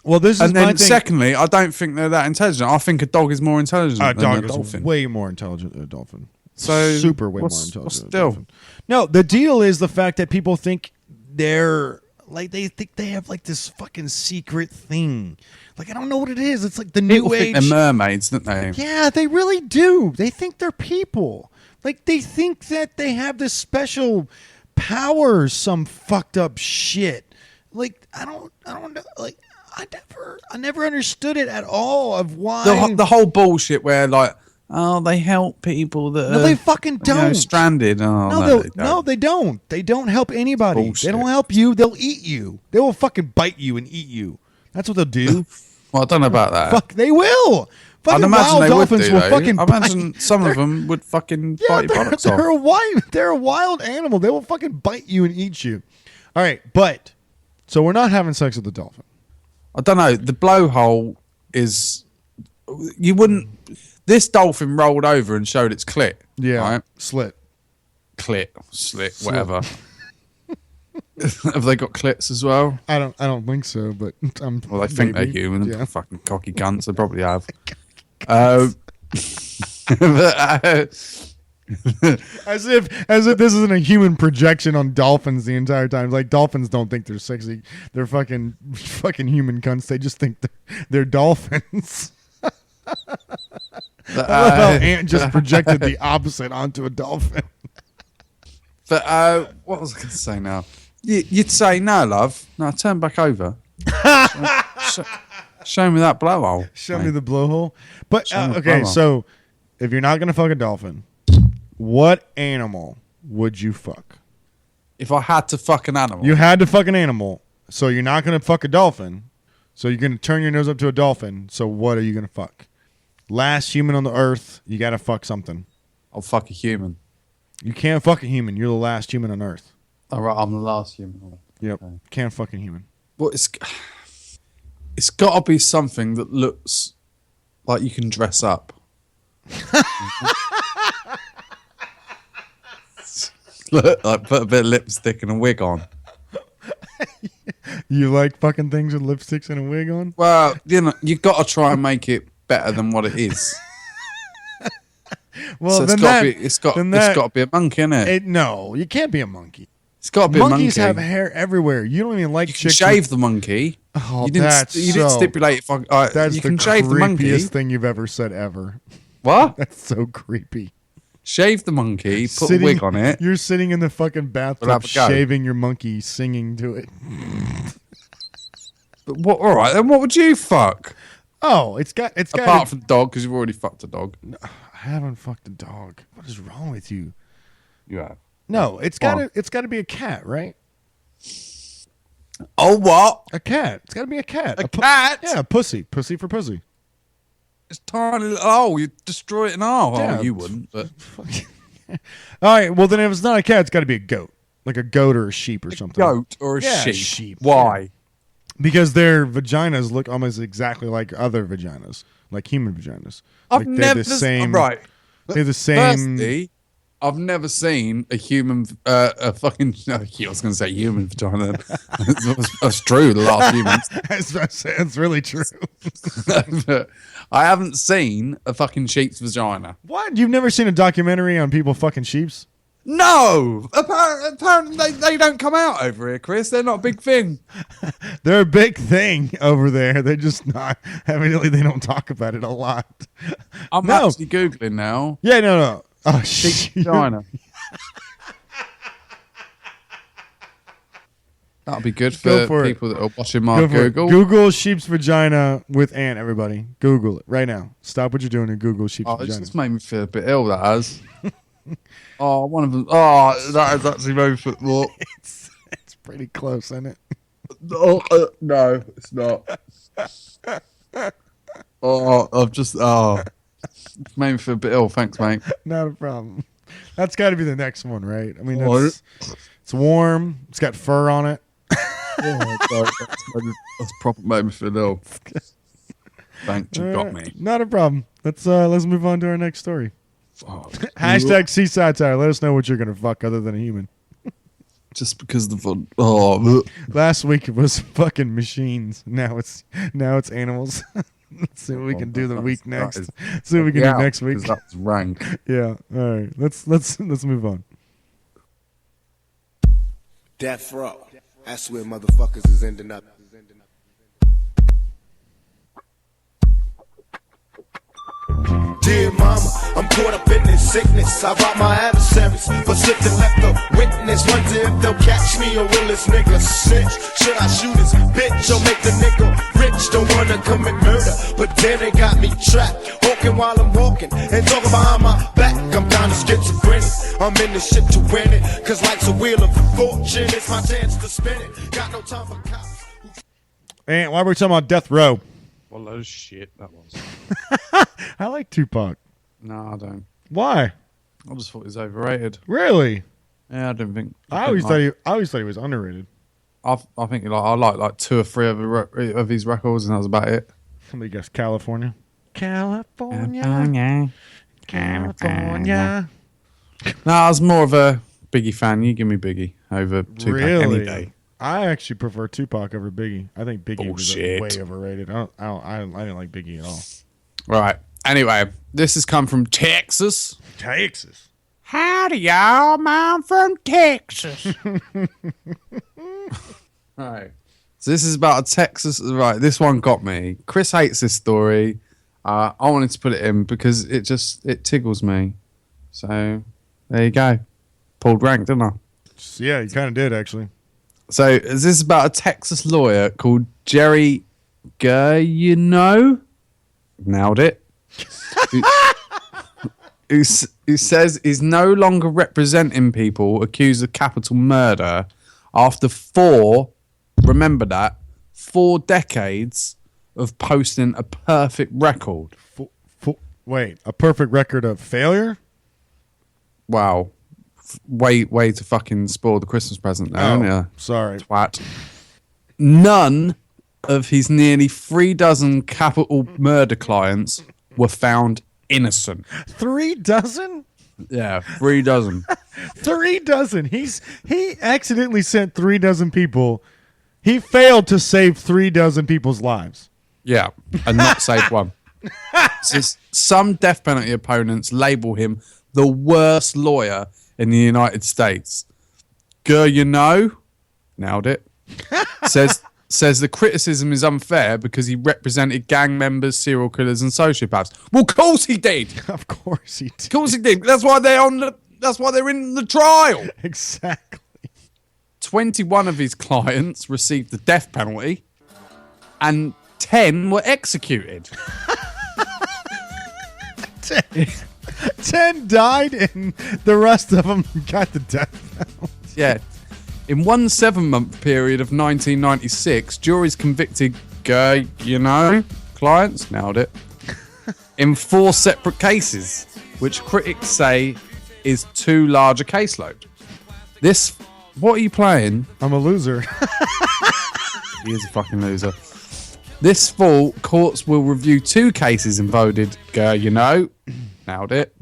Well, this is
And
my
then
thing.
secondly, I don't think they're that intelligent. I think a dog is more intelligent
A
than
dog
a
is
dolphin.
way more intelligent than a dolphin.
So
super way more
what's
intelligent.
still?
Than a dolphin. No, the deal is the fact that people think they're like they think they have like this fucking secret thing. Like I don't know what it is. It's like the
People
new
think
age.
they're mermaids, don't they?
Yeah, they really do. They think they're people. Like they think that they have this special power, some fucked up shit. Like I don't know. Like I never understood it at all of why
The whole bullshit where like, oh, they help people that
No,
are,
they fucking
you know,
don't.
stranded. Oh,
No, they don't. They don't help anybody.
Bullshit.
They don't help you. They'll eat you. They will fucking bite you and eat you. That's what they'll do.
Well, I don't know about that.
Fuck, they will. Fucking
I'd imagine
wild
they would
dolphins
do,
will
though.
fucking
I imagine some of them would fucking bite your bollocks off.
They're a wild animal. They will fucking bite you and eat you. All right, but so we're not having sex with the dolphin.
I don't know. The blowhole is. You wouldn't. This dolphin rolled over and showed its clit.
Yeah,
Right?
slit.
Slit, whatever. Have they got clits as well?
I don't think so, but
Well, they think they're
maybe.
human.
Yeah.
Fucking cocky cunts. They probably have.
As if this isn't a human projection on dolphins the entire time. Like dolphins don't think they're sexy. They're fucking human cunts. They just think they're dolphins. I love how Ant just projected the opposite onto a dolphin.
But what was I going to say now? You'd say no, love. No, turn back over. Show me that blowhole.
Show me the blowhole. But
Show me the
okay,
blowhole.
so if you're not gonna fuck a dolphin, what animal would you fuck?
If I had to fuck an animal,
You had to fuck an animal, so you're not gonna fuck a dolphin. So you're gonna turn your nose up to a dolphin. So what are you gonna fuck? Last human on the earth, you gotta fuck something.
I'll fuck a human.
You can't fuck a human. You're the last human on earth.
All right, I'm the last human.
Yep. Can't fucking human.
Well, it's got to be something that looks like you can dress up. Look, like put a bit of lipstick and a wig on.
You like fucking things with lipsticks and a wig on?
Well, you know, you got to try and make it better than what it is.
Well,
So it's got to be a monkey, innit?
No, you can't be a monkey.
It's got to be a monkey.
Monkeys have hair everywhere. You don't even like
You can
chicks.
shave the monkey.
Oh,
you didn't stipulate if I.
That's
you
the
can shave the monkey.
creepiest thing you've ever said ever.
What?
That's so creepy.
Shave the monkey. Put a wig on it.
You're sitting in the fucking bathtub,
We'll have a go.
shaving your monkey, singing to it.
But what? All right, then what would you fuck?
Oh, it's got.
Apart from dog, because you've already fucked a dog.
I haven't fucked a dog. What is wrong with you?
You have.
No, it's got to be a cat, right?
Oh, what?
A cat. It's got to be a cat.
A cat?
Yeah, pussy. Pussy for pussy.
It's tiny. Oh, you destroy it in half.
Yeah.
Oh, you wouldn't. But
All right. Well, then if it's not a cat, it's got to be a goat, like a goat or a sheep or something.
goat or a
Yeah,
sheep.
sheep.
Why?
Because their vaginas look almost exactly like other vaginas, like human vaginas.
I've
Like
never
the same.
Right.
They're the same.
Firstly, I've never seen a human, a fucking. No, I was going to say human vagina. That's true. The last humans.
It's really true.
I haven't seen a fucking sheep's vagina.
What? You've never seen a documentary on people fucking sheeps?
No, apparently they don't come out over here, Chris. They're not a big thing.
They're a big thing over there. They're just not. Evidently, they don't talk about it a lot.
I'm
No.
actually googling now.
Yeah, no. Oh,
Sheep's
shit.
vagina. That'll be good
Go
for
for it.
people that are watching my
Go for it.
Google.
Google sheep's vagina with ant, everybody. Google it right now. Stop what you're doing and Google sheep's
Oh, it's
vagina.
just made me feel a bit ill. That has. Oh, one of them. Oh, that has actually made me feel. Well,
It's pretty close, isn't it?
no, it's not. Oh, I've just. Oh, it's made me feel a bit ill. Thanks, mate.
Not a problem. That's got to be the next one, right? I mean,
Oh,
it's warm. It's got fur on it.
That's proper made me feel ill. Thanks, you got me.
Not a problem. Let's move on to our next story.
Oh,
Hashtag C Satire. Let us know what you're gonna fuck other than a human.
just because the fun. Oh,
Last week it was fucking machines. Now it's animals. Let's see what we can do the week next. See what we can do next week.
That's rank.
Yeah. All right. Let's move on.
Death row. That's where motherfuckers is ending up. Dear mama, I'm caught up in this sickness. I robbed my adversaries, but slipped and left a witness. Wonder if they'll catch me or will this nigga snitch? Should I shoot this bitch or make the nigga rich? Don't wanna commit murder, but then they got me trapped. Hawking while I'm walking and talking behind my back. I'm kinda schizophrenic. I'm in this shit to win it, cause life's a wheel of fortune. It's my chance to spin it. Got no time for cops.
And while we're talking about death row,
What a load of shit that was.
I like Tupac.
No, I don't.
Why?
I just thought he was overrated.
Really?
Yeah, I don't think.
I always thought he was underrated.
I think I like 2 or 3 of his records, and that was about it.
Somebody guess California. California.
No, I was more of a Biggie fan. You give me Biggie over Tupac any day.
I actually prefer Tupac over Biggie. I think Biggie
Bullshit.
was way overrated. I didn't like Biggie at all.
Right. Anyway, this has come from Texas.
Texas.
Howdy, y'all. I'm from Texas. Right. So this is about a Texas. Right. This one got me. Chris hates this story. I wanted to put it in because it tickles me. So there you go. Pulled rank, didn't I?
Yeah, you kind of did actually.
So is this about a Texas lawyer called Jerry Gurino? Nailed it. who says he's no longer representing people accused of capital murder after 4 decades of posting a perfect record.
Wait, a perfect record of failure?
Wow. Way to fucking spoil the Christmas present there, aren't you?
Sorry.
Twat. None of his nearly 3 dozen capital murder clients were found innocent.
3 dozen?
Yeah, 3 dozen.
3 dozen. He accidentally sent 3 dozen people. He failed to save 3 dozen people's lives.
Yeah, and not saved one. So some death penalty opponents label him the worst lawyer in the United States. Girl, you know, nailed it. Says the criticism is unfair because he represented gang members, serial killers, and sociopaths. Well, of course he did.
Of course he did.
Of course he did. That's why they're in the trial.
Exactly.
21 of his clients received the death penalty, and 10 were executed.
10 died, and the rest of them got the death penalty.
Yeah. In one 7-month period of 1996, juries convicted clients, nailed it, in 4 separate cases, which critics say is too large a caseload. What are you playing?
I'm a loser.
He is a fucking loser. This fall, courts will review 2 cases and voted, nailed it,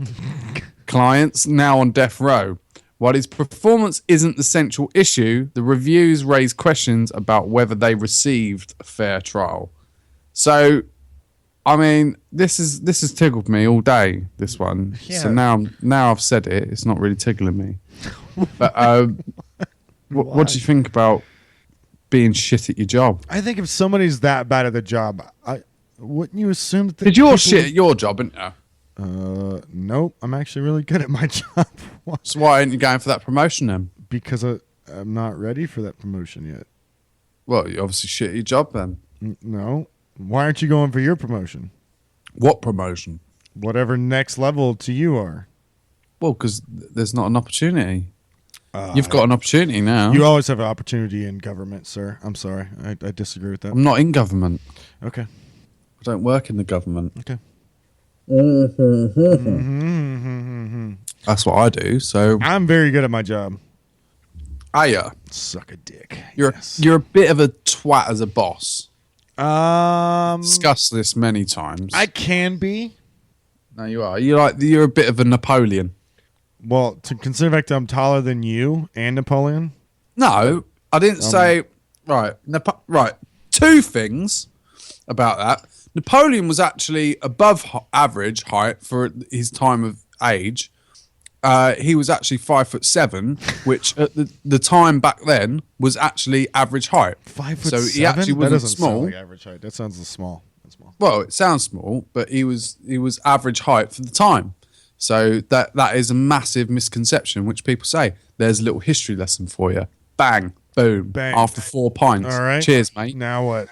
clients now on death row. While his performance isn't the central issue, the reviews raise questions about whether they received a fair trial. So, I mean, this has tickled me all day, this one.
Yeah.
So now I've said it, it's not really tickling me. But what do you think about being shit at your job?
I think if somebody's that bad at the job, wouldn't you assume that
Did you shit at your job, didn't you?
Nope. I'm actually really good at my job.
So why aren't you going for that promotion then?
Because I'm not ready for that promotion yet.
Well, you obviously shit at your job then.
No. Why aren't you going for your promotion?
What promotion?
Whatever next level to you are.
Well, because there's not an opportunity. You've got an opportunity now.
You always have an opportunity in government, sir. I'm sorry. I disagree with that.
I'm not in government.
Okay.
I don't work in the government.
Okay.
That's what I do. So
I'm very good at my job.
are you?
Suck a dick.
You're
Yes.
you're a bit of a twat as a boss.
Um,
Discussed this many times.
I can be.
No, you are. You're a bit of a Napoleon.
Well, to consider the fact that I'm taller than you and Napoleon.
No, I didn't say. Right. Right. 2 things about that. Napoleon was actually above average height for his time of age. He was actually 5'7", which at the time back then was actually average height.
5'7"?
So he actually
that
wasn't
doesn't
small.
sound like average height. That sounds small. That's small.
Well, it sounds small, but he was average height for the time. So that is a massive misconception, which people say. There's a little history lesson for you. Bang, boom.
Bang.
After 4 pints.
All right.
Cheers, mate.
Now what?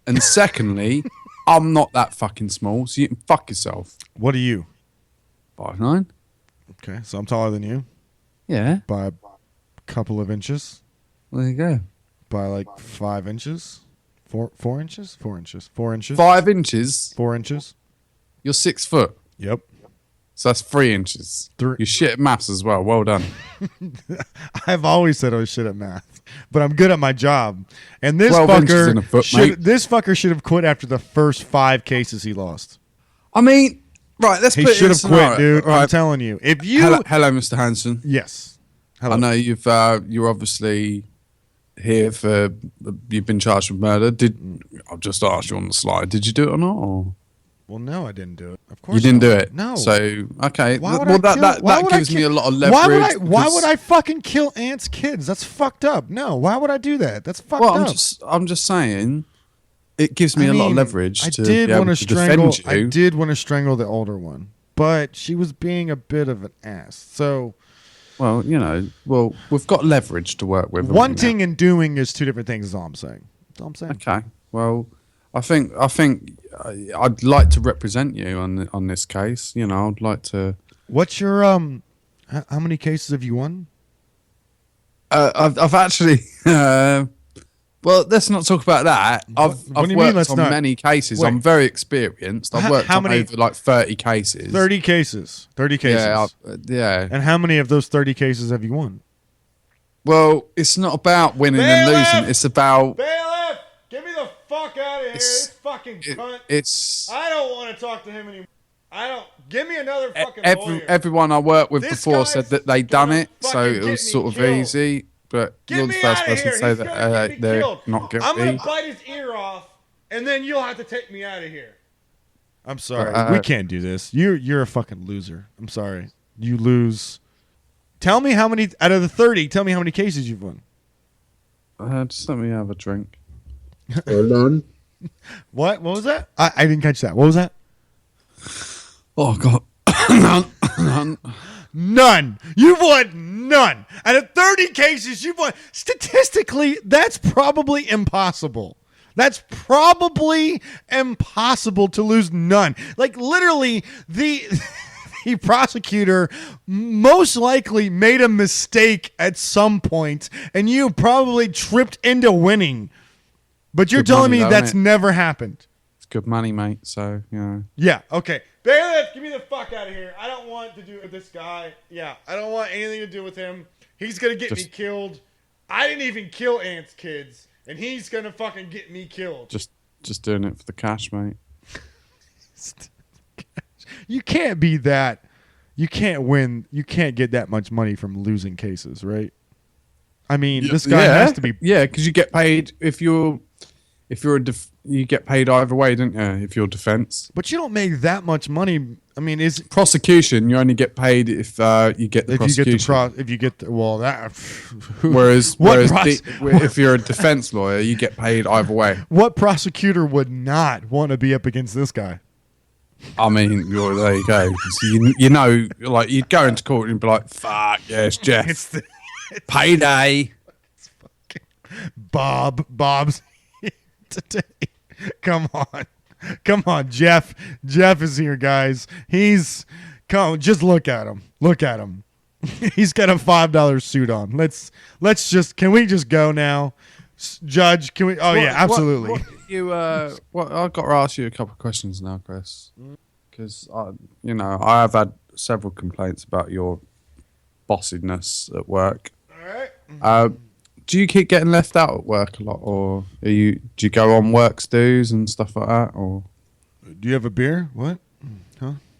And secondly, I'm not that fucking small, so you can fuck yourself.
What are you?
5'9".
Okay, so I'm taller than you
Yeah.
by a couple of inches.
Well, there you go.
By like 5 inches. 4 inches? 4 inches. 4 inches.
5 inches.
4 inches.
You're 6 foot.
Yep.
So that's 3 inches.
Three-
You're shit at maths as well. Well done.
I've always said I was shit at math, but I'm good at my job. And this
12 inches in a foot, mate.
this fucker should have quit after the first 5 cases he lost.
I mean, right, let's
He
put it
should
in a
have quit,
scenario.
dude. I'm
Right.
telling you. If you
Hello, Mr. Hanson.
Yes. Hello.
I know you're obviously here for you've been charged with murder. I'll just ask you on the slide. Did you do it or not? Or?
Well, no, I didn't do it. Of course
You didn't
not.
do it.
No.
So okay.
Why would
Well,
I
that
why would I
gives me
kill-
a lot of leverage.
Why would I fucking kill Ant's kids? That's fucked up. No. Why would I do that? That's fucked
Well,
up.
I'm just saying. It gives me a lot of leverage
I
to
did
be able
want
to
strangle.
defend you.
I did want to strangle the older one, but she was being a bit of an ass. So
Well, we've got leverage to work with. haven't we,
wanting and doing is 2 different things. Is all I'm saying. That's all I'm saying.
now? Okay. Well, I think I'd like to represent you on this case. I'd like to.
What's your How many cases have you won?
I've actually. Well, let's not talk about that. I've
do you mean,
worked
let's
on
not?
many cases.
Wait.
I'm very experienced. I've worked
how
on
many-
over like 30 cases.
30 cases. 30 cases.
Yeah, yeah.
And how many of those 30 cases have you won?
Well, it's not about winning and
Bailiff!
losing. It's about
Bailiff, get me the fuck out of here!
It's-
This fucking cunt.
it's
I don't want to talk to him anymore. I don't. Give me another fucking lawyer.
everyone I worked with
This
before
guy's
said that they'd done
gonna
it, so
fucking
it
get
was
me
sort of
killed.
easy. But
Get
you're the
me
first
out of
person
here.
to say
He's
that
gonna get me
they're
killed.
not guilty.
I'm gonna bite his ear off, and then you'll have to take me out of here. I'm sorry. We can't do this. You're a fucking loser. I'm sorry. You lose. Tell me how many out of the 30. Tell me how many cases you've won.
Just let me have a drink.
Hold on.
What? What was that? I didn't catch that. What was that?
Oh God. None.
None. You've won none. Out of 30 cases, you've won. Statistically, that's probably impossible. That's probably impossible to lose none. Like literally, the prosecutor most likely made a mistake at some point, and you probably tripped into winning. But you're
Good
telling
money,
me
though,
that's
isn't it?
never happened.
It's good money, mate. So
Yeah, okay. Bailiff, get me the fuck out of here. I don't want to do with this guy. Yeah, I don't want anything to do with him. He's going to get me
Just-
killed. I didn't even kill Ant's kids, and he's going to fucking get me killed.
just doing it for the cash, mate.
You can't be that. You can't win. You can't get that much money from losing cases, right? I mean, this guy has to be.
Yeah, because you get paid if you're you get paid either way, don't you? If you're defense.
But you don't make that much money. I mean, is
Prosecution, you only get paid if you get the
if you get
prosecution.
the if you get the well that.
Whereas,
What
if you're a defense lawyer, you get paid either way.
What prosecutor would not want to be up against this guy?
I mean, there you go. So like you'd go into court and be like, "Fuck yes, Jeff,
It's the
payday."
Bob's here today. Come on, Jeff. Jeff is here, guys. Just look at him. Look at him. He's got a $5 suit on. Let's just. Can we just go now, Judge? Can we? Oh yeah, absolutely.
I've got to ask you a couple of questions now, Chris, because I have had several complaints about your bossiness at work.
All right.
Do you keep getting left out at work a lot, or do you go on works dues and stuff like that, or
Do you have a beer? What?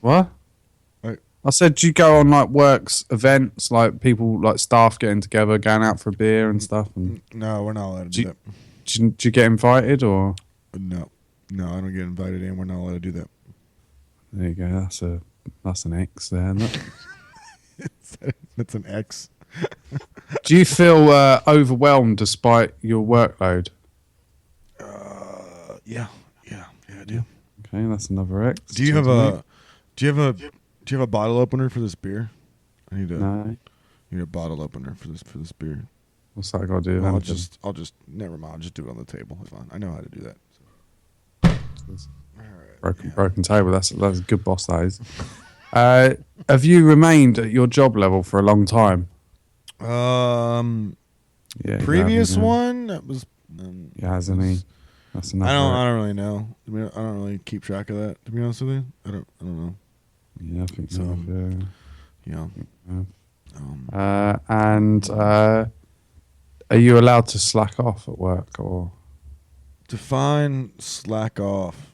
what?
Right.
I said, do you go on like works events, like people like staff getting together, going out for a beer and stuff? And
No, we're not allowed to do that.
do you get invited, or
No, I don't get invited in. We're not allowed to do that.
there you go. That's an X there. Isn't it?
That's an X.
Do you feel overwhelmed despite your workload?
Yeah, I do.
Okay, that's another X.
Do you have a bottle opener for this beer? I need
No.
a bottle opener for this beer.
What's that got to do?
I'll
with
just never mind. I'll just do it on the table. It's fine. I know how to do that.
broken table? That's a good boss. That is. Have you remained at your job level for a long time?
Yeah,
Yeah.
previous
you have,
one that was.
Yeah, hasn't he? That's
I
another.
don't really know. I mean, I don't really keep track of that. To be honest with you, I don't know.
Yeah, I think so.
So,
Yeah.
Yeah.
And are you allowed to slack off at work, or
Define slack off.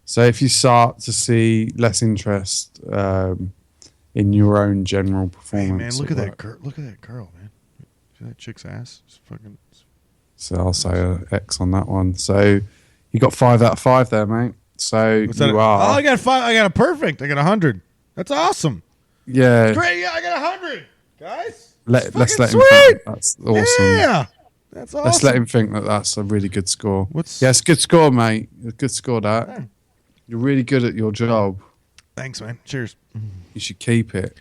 so if you start to see less interest in your own general performance?
Hey man, look at that
work?
girl. Look at that girl, man. See that chick's ass? It's fucking.
So I'll say an X on that one. So you got 5 out of 5 there, mate. So
What's that?
you are.
Oh, I got 5. I got a perfect. I got 100. That's awesome.
Yeah.
Great. Yeah, I got 100. Guys.
Let's
fucking
let him
sweet.
think that's awesome.
Yeah. That's awesome.
Let's let him think that that's a really good score.
What's-
Yeah, it's a good score, mate. A good score, that.
Yeah.
You're really good at your job.
Thanks, man. Cheers.
You should keep it.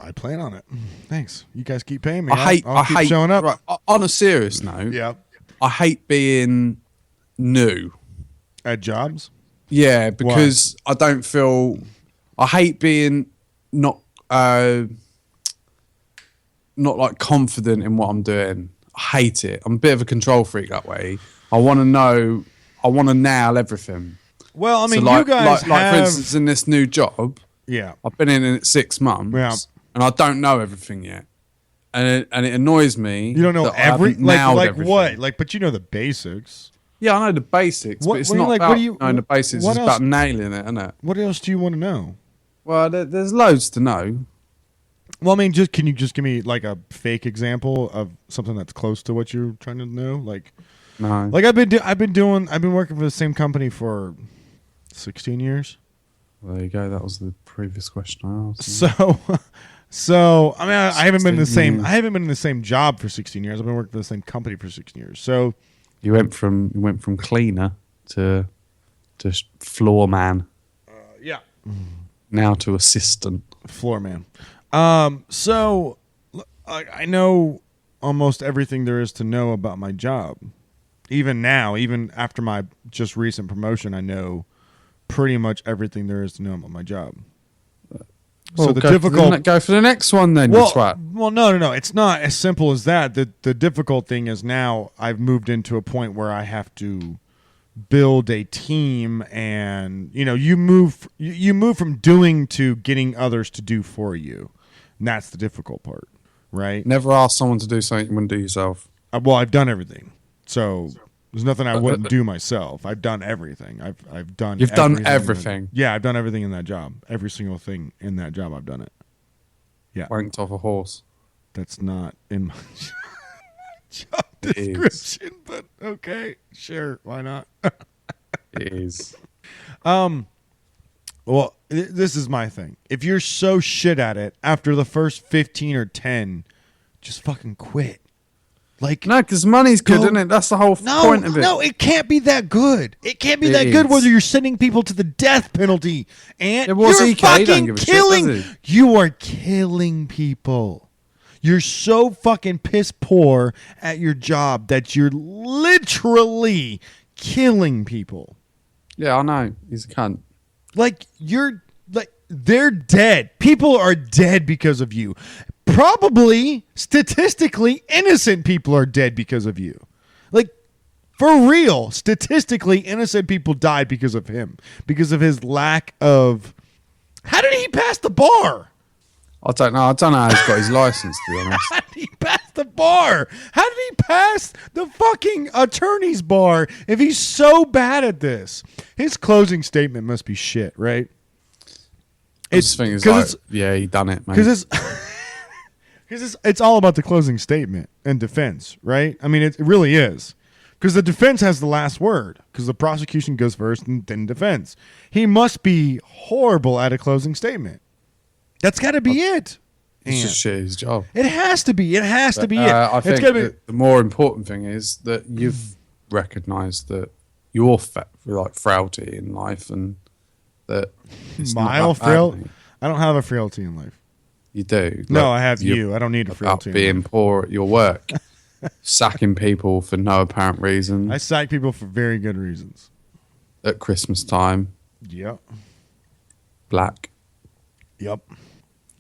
I plan on it. Thanks. You guys keep paying me.
I
I'll keep
hate
showing up.
Right, on a serious note,
Yeah.
I hate being new.
At jobs.
Yeah, because I don't feel. I hate being not like confident in what I'm doing. I hate it. I'm a bit of a control freak that way. I want to know. I want to nail everything.
Well, I mean,
so like,
you guys
like
have.
for instance, in this new job,
Yeah.
I've been in it 6 months,
Yeah.
and I don't know everything yet, and it annoys me.
You don't know
that I haven't
like
nailed everything.
what? Like, but you know the basics.
Yeah, I know the basics,
What-
but it's
what do you
not
like-
about
what do you-
knowing the basics.
what
It's
else-
about nailing it, isn't it?
What else do you want to know?
Well, there's loads to know.
Well, I mean, can you just give me like a fake example of something that's close to what you're trying to know? Like
No,
I've been working for the same company for 16 years.
well, there you go. That was the previous question I asked.
So I mean, I haven't been in the
16
same.
years.
I haven't been in the same job for 16 years. I've been working for the same company for 16 years. So
You went from cleaner to floor man,
yeah,
now to assistant.
floor man. So I know almost everything there is to know about my job. Even now, even after my just recent promotion, I know pretty much everything there is to know about my job. So
Well,
the
go
difficult
go for the next one then. You twat.
well, no. It's not as simple as that. The difficult thing is now I've moved into a point where I have to build a team, and you move from doing to getting others to do for you, and that's the difficult part, right?
Never ask someone to do something you wouldn't do yourself.
Well, I've done everything, so there's nothing I wouldn't do myself. I've done everything. I've done.
You've done
in
everything?
Yeah, I've done everything in that job. Every single thing in that job, I've done it. Yeah,
Wanked off a horse.
that's not in my job
It is.
description, but okay, sure, why not?
It is.
Well, this is my thing. If you're so shit at it after the first 15 or 10, just fucking quit. Like,
No, because money's good,
Go-
isn't it? That's the whole
no,
point of it.
no, it can't be that good. It can't be
It
that good
is.
whether you're sending people to the death penalty and
Yeah, well,
you're
EK don't
fucking
give a shit,
killing.
does he?
You are killing people. You're so fucking piss poor at your job that you're literally killing people.
Yeah, I know. He's a cunt.
Like they're dead. People are dead because of you. Probably statistically innocent people are dead because of you. Like for real, statistically innocent people died because of him. Because of his lack of. How did he pass the bar?
I don't know. I don't know how he's got his license, to be honest.
How did he pass the bar? How did he pass the fucking attorney's bar if he's so bad at this? His closing statement must be shit, right?
This thing is
'cause
like, yeah, he done it, mate.
Because it's all about the closing statement and defense, right? I mean, it really is. Because the defense has the last word. Because the prosecution goes first and then defense. He must be horrible at a closing statement. That's got to be it.
It's just shit his job.
It has to be. It has to be it.
I
It's
think
gotta be.
that the more important thing is that you've recognised that your frailty in life, and that it's not
Mile
about that,
frail.
mate.
I don't have a frailty in life.
You do.
No,
Like,
I have
you're
you. I don't need a
about
frailty. in
being
life.
poor at your work, sacking people for no apparent reason
I sack people for very good reasons.
at Christmas time.
Yep.
Black,
Yep.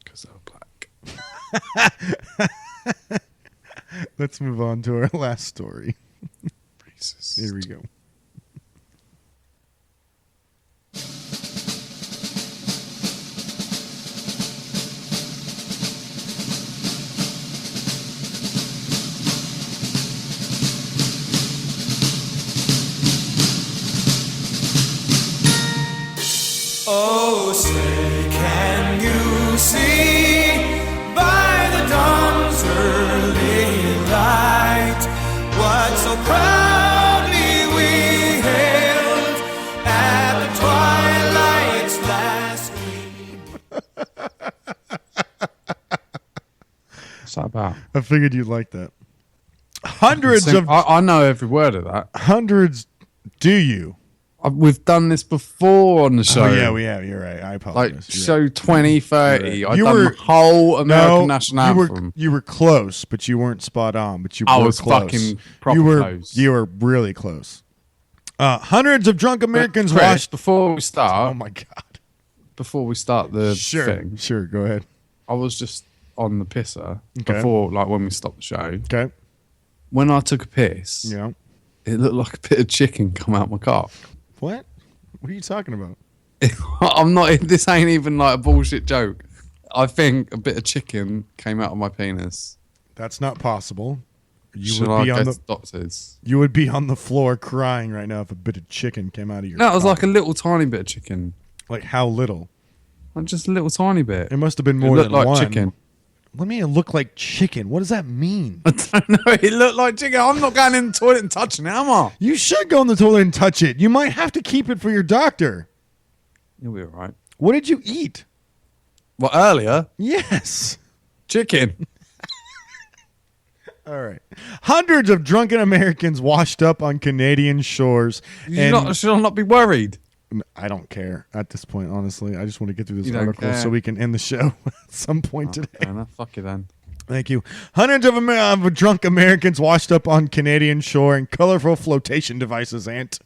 because they're black.
Let's move on to our last story.
Racist.
Here we go.
Oh, say, can you see by the dawn's early light what so proudly we hailed at the twilight's last gleam?
What's that about?
I figured you'd like that. Hundreds of
I know every word of that.
hundreds. Do you?
We've done this before on the show.
Oh yeah, we have. You're right. I apologize.
Like show 20, 30.
You're
I
right.
done the whole American national
you
anthem.
were close, but you weren't spot on. But you
I
were
was
close.
fucking proper
you were
close.
You were really close. Hundreds of drunk Americans
Chris,
watched.
before we start.
Oh my god!
Before we start the thing,
Sure. Go ahead.
I was just on the pisser
Okay.
before, like when we stopped the show.
Okay.
When I took a piss,
Yeah.
it looked like a bit of chicken come out my cock.
What? What are you talking about?
I'm not. This ain't even like a bullshit joke. I think a bit of chicken came out of my penis.
That's not possible. You
Should
would
I
be
go
on
to
the
doctors?
You would be on the floor crying right now if a bit of chicken came out of your.
No, it was
cock.
like a little tiny bit of chicken.
Like how little?
Like just a little tiny bit.
It must have been
It
more
looked
than
like
one.
chicken.
What do you mean it looked like chicken? What does that mean?
I don't know. It looked like chicken. I'm not going in the toilet and touching it, am I?
You should go in the toilet and touch it. You might have to keep it for your doctor.
You'll be all right.
What did you eat?
Well, earlier,
Yes.
chicken.
All right. Hundreds of drunken Americans washed up on Canadian shores.
Should I not be worried?
I don't care at this point, honestly. I just want to get through this
You don't
article
care.
so we can end the show at some point today.
Fair enough. Fuck you then.
Thank you. Hundreds of drunk Americans washed up on Canadian shore in colorful flotation devices, Ant.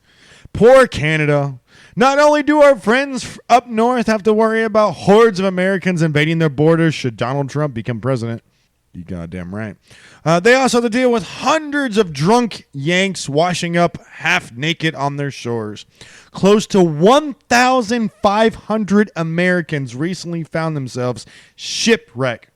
Poor Canada. Not only do our friends up north have to worry about hordes of Americans invading their borders should Donald Trump become president. You goddamn right. They also have to deal with hundreds of drunk Yanks washing up half naked on their shores. Close to 1,500 Americans recently found themselves shipwrecked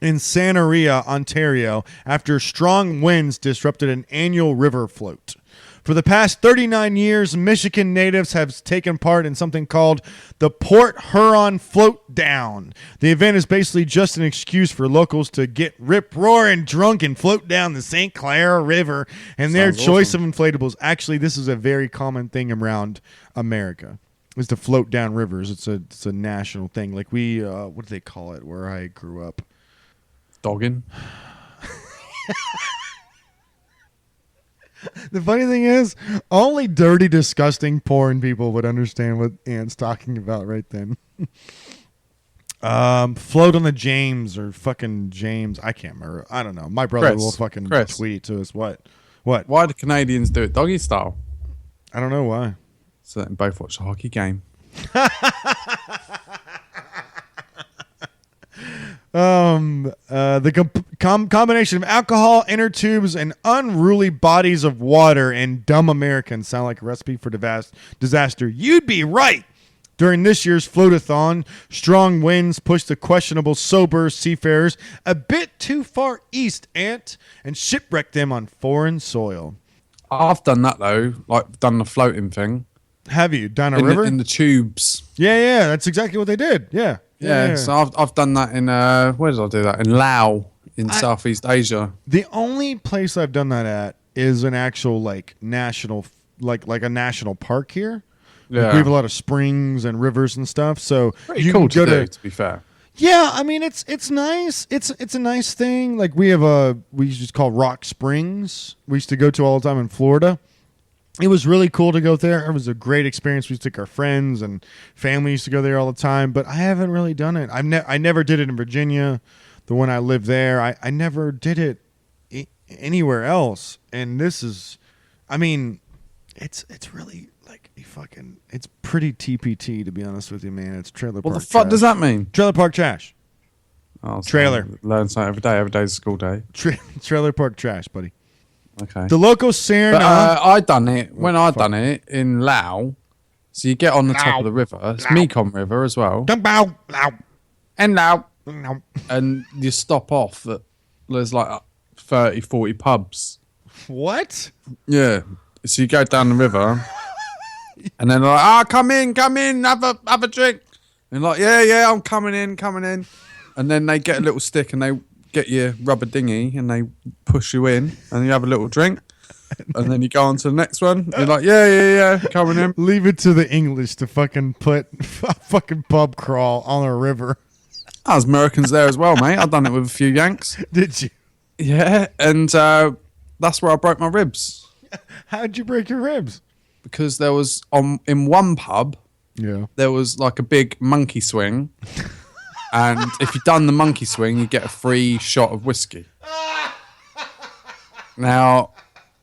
in Santeria, Ontario, after strong winds disrupted an annual river float. For the past 39 years, Michigan natives have taken part in something called the Port Huron Float Down. The event is basically just an excuse for locals to get rip-roaring drunk and float down the St. Clair River and their
Sounds
choice
awesome.
of inflatables. Actually, this is a very common thing around America, is to float down rivers. It's a national thing. Like we, what do they call it where I grew up?
Dogging.
The funny thing is, only dirty, disgusting, porn people would understand what Ant's talking about right then. Float on the James or fucking James. I can't remember. I don't know. My brother
Chris,
will fucking
Chris.
tweet to us. What? What?
Why do Canadians do it doggy style?
I don't know why.
So they can both watch a hockey game.
The combination of alcohol, inner tubes, and unruly bodies of water and dumb Americans sound like a recipe for disaster. You'd be right. During this year's floatathon, strong winds pushed the questionable sober seafarers a bit too far east, and shipwrecked them on foreign soil.
I've done that though, like done the floating thing
Have you down a
in
river?
the, in the tubes.
Yeah, that's exactly what they did. Yeah.
Yeah, so I've done that in where did I do that? In Laos, in Southeast Asia.
The only place I've done that at is an actual like national, like a national park here. Like,
Yeah,
we have a lot of springs and rivers and stuff. So
pretty
you
cool
can
to
go
do. To be fair,
Yeah, I mean it's nice. It's a nice thing. Like we used to call Rock Springs. We used to go to all the time in Florida. It was really cool to go there. It was a great experience. We used to take our friends and family used to go there all the time. But I haven't really done it. I never did it in Virginia, the one I lived there. I never did it anywhere else. And this is, I mean, it's really like it's pretty TPT to be honest with you, man. It's trailer park.
what the fuck
trash.
does that mean?
Trailer park trash.
Oh, so
Trailer.
Learn something every day. Every day's a school day.
Trailer park trash, buddy.
Okay.
The local Sarna.
But I done it when I done it in Laos. So you get on the top of the river. It's Mekong River as well. And Laos. And you stop off at there's like 30, 40 pubs.
What?
Yeah. So you go down the river And then they're like, come in, have a drink. And like, yeah, I'm coming in. And then they get a little stick and they get your rubber dinghy and they push you in and you have a little drink. And then you go on to the next one. You're like, yeah, coming in.
Leave it to the English to fucking put a fucking pub crawl on a river.
I was Americans there as well, mate. I've done it with a few Yanks.
Did you?
Yeah, and that's where I broke my ribs.
How'd you break your ribs?
Because there was, in one pub,
Yeah.
there was like a big monkey swing. And if you'd done the monkey swing, you get a free shot of whiskey. Now,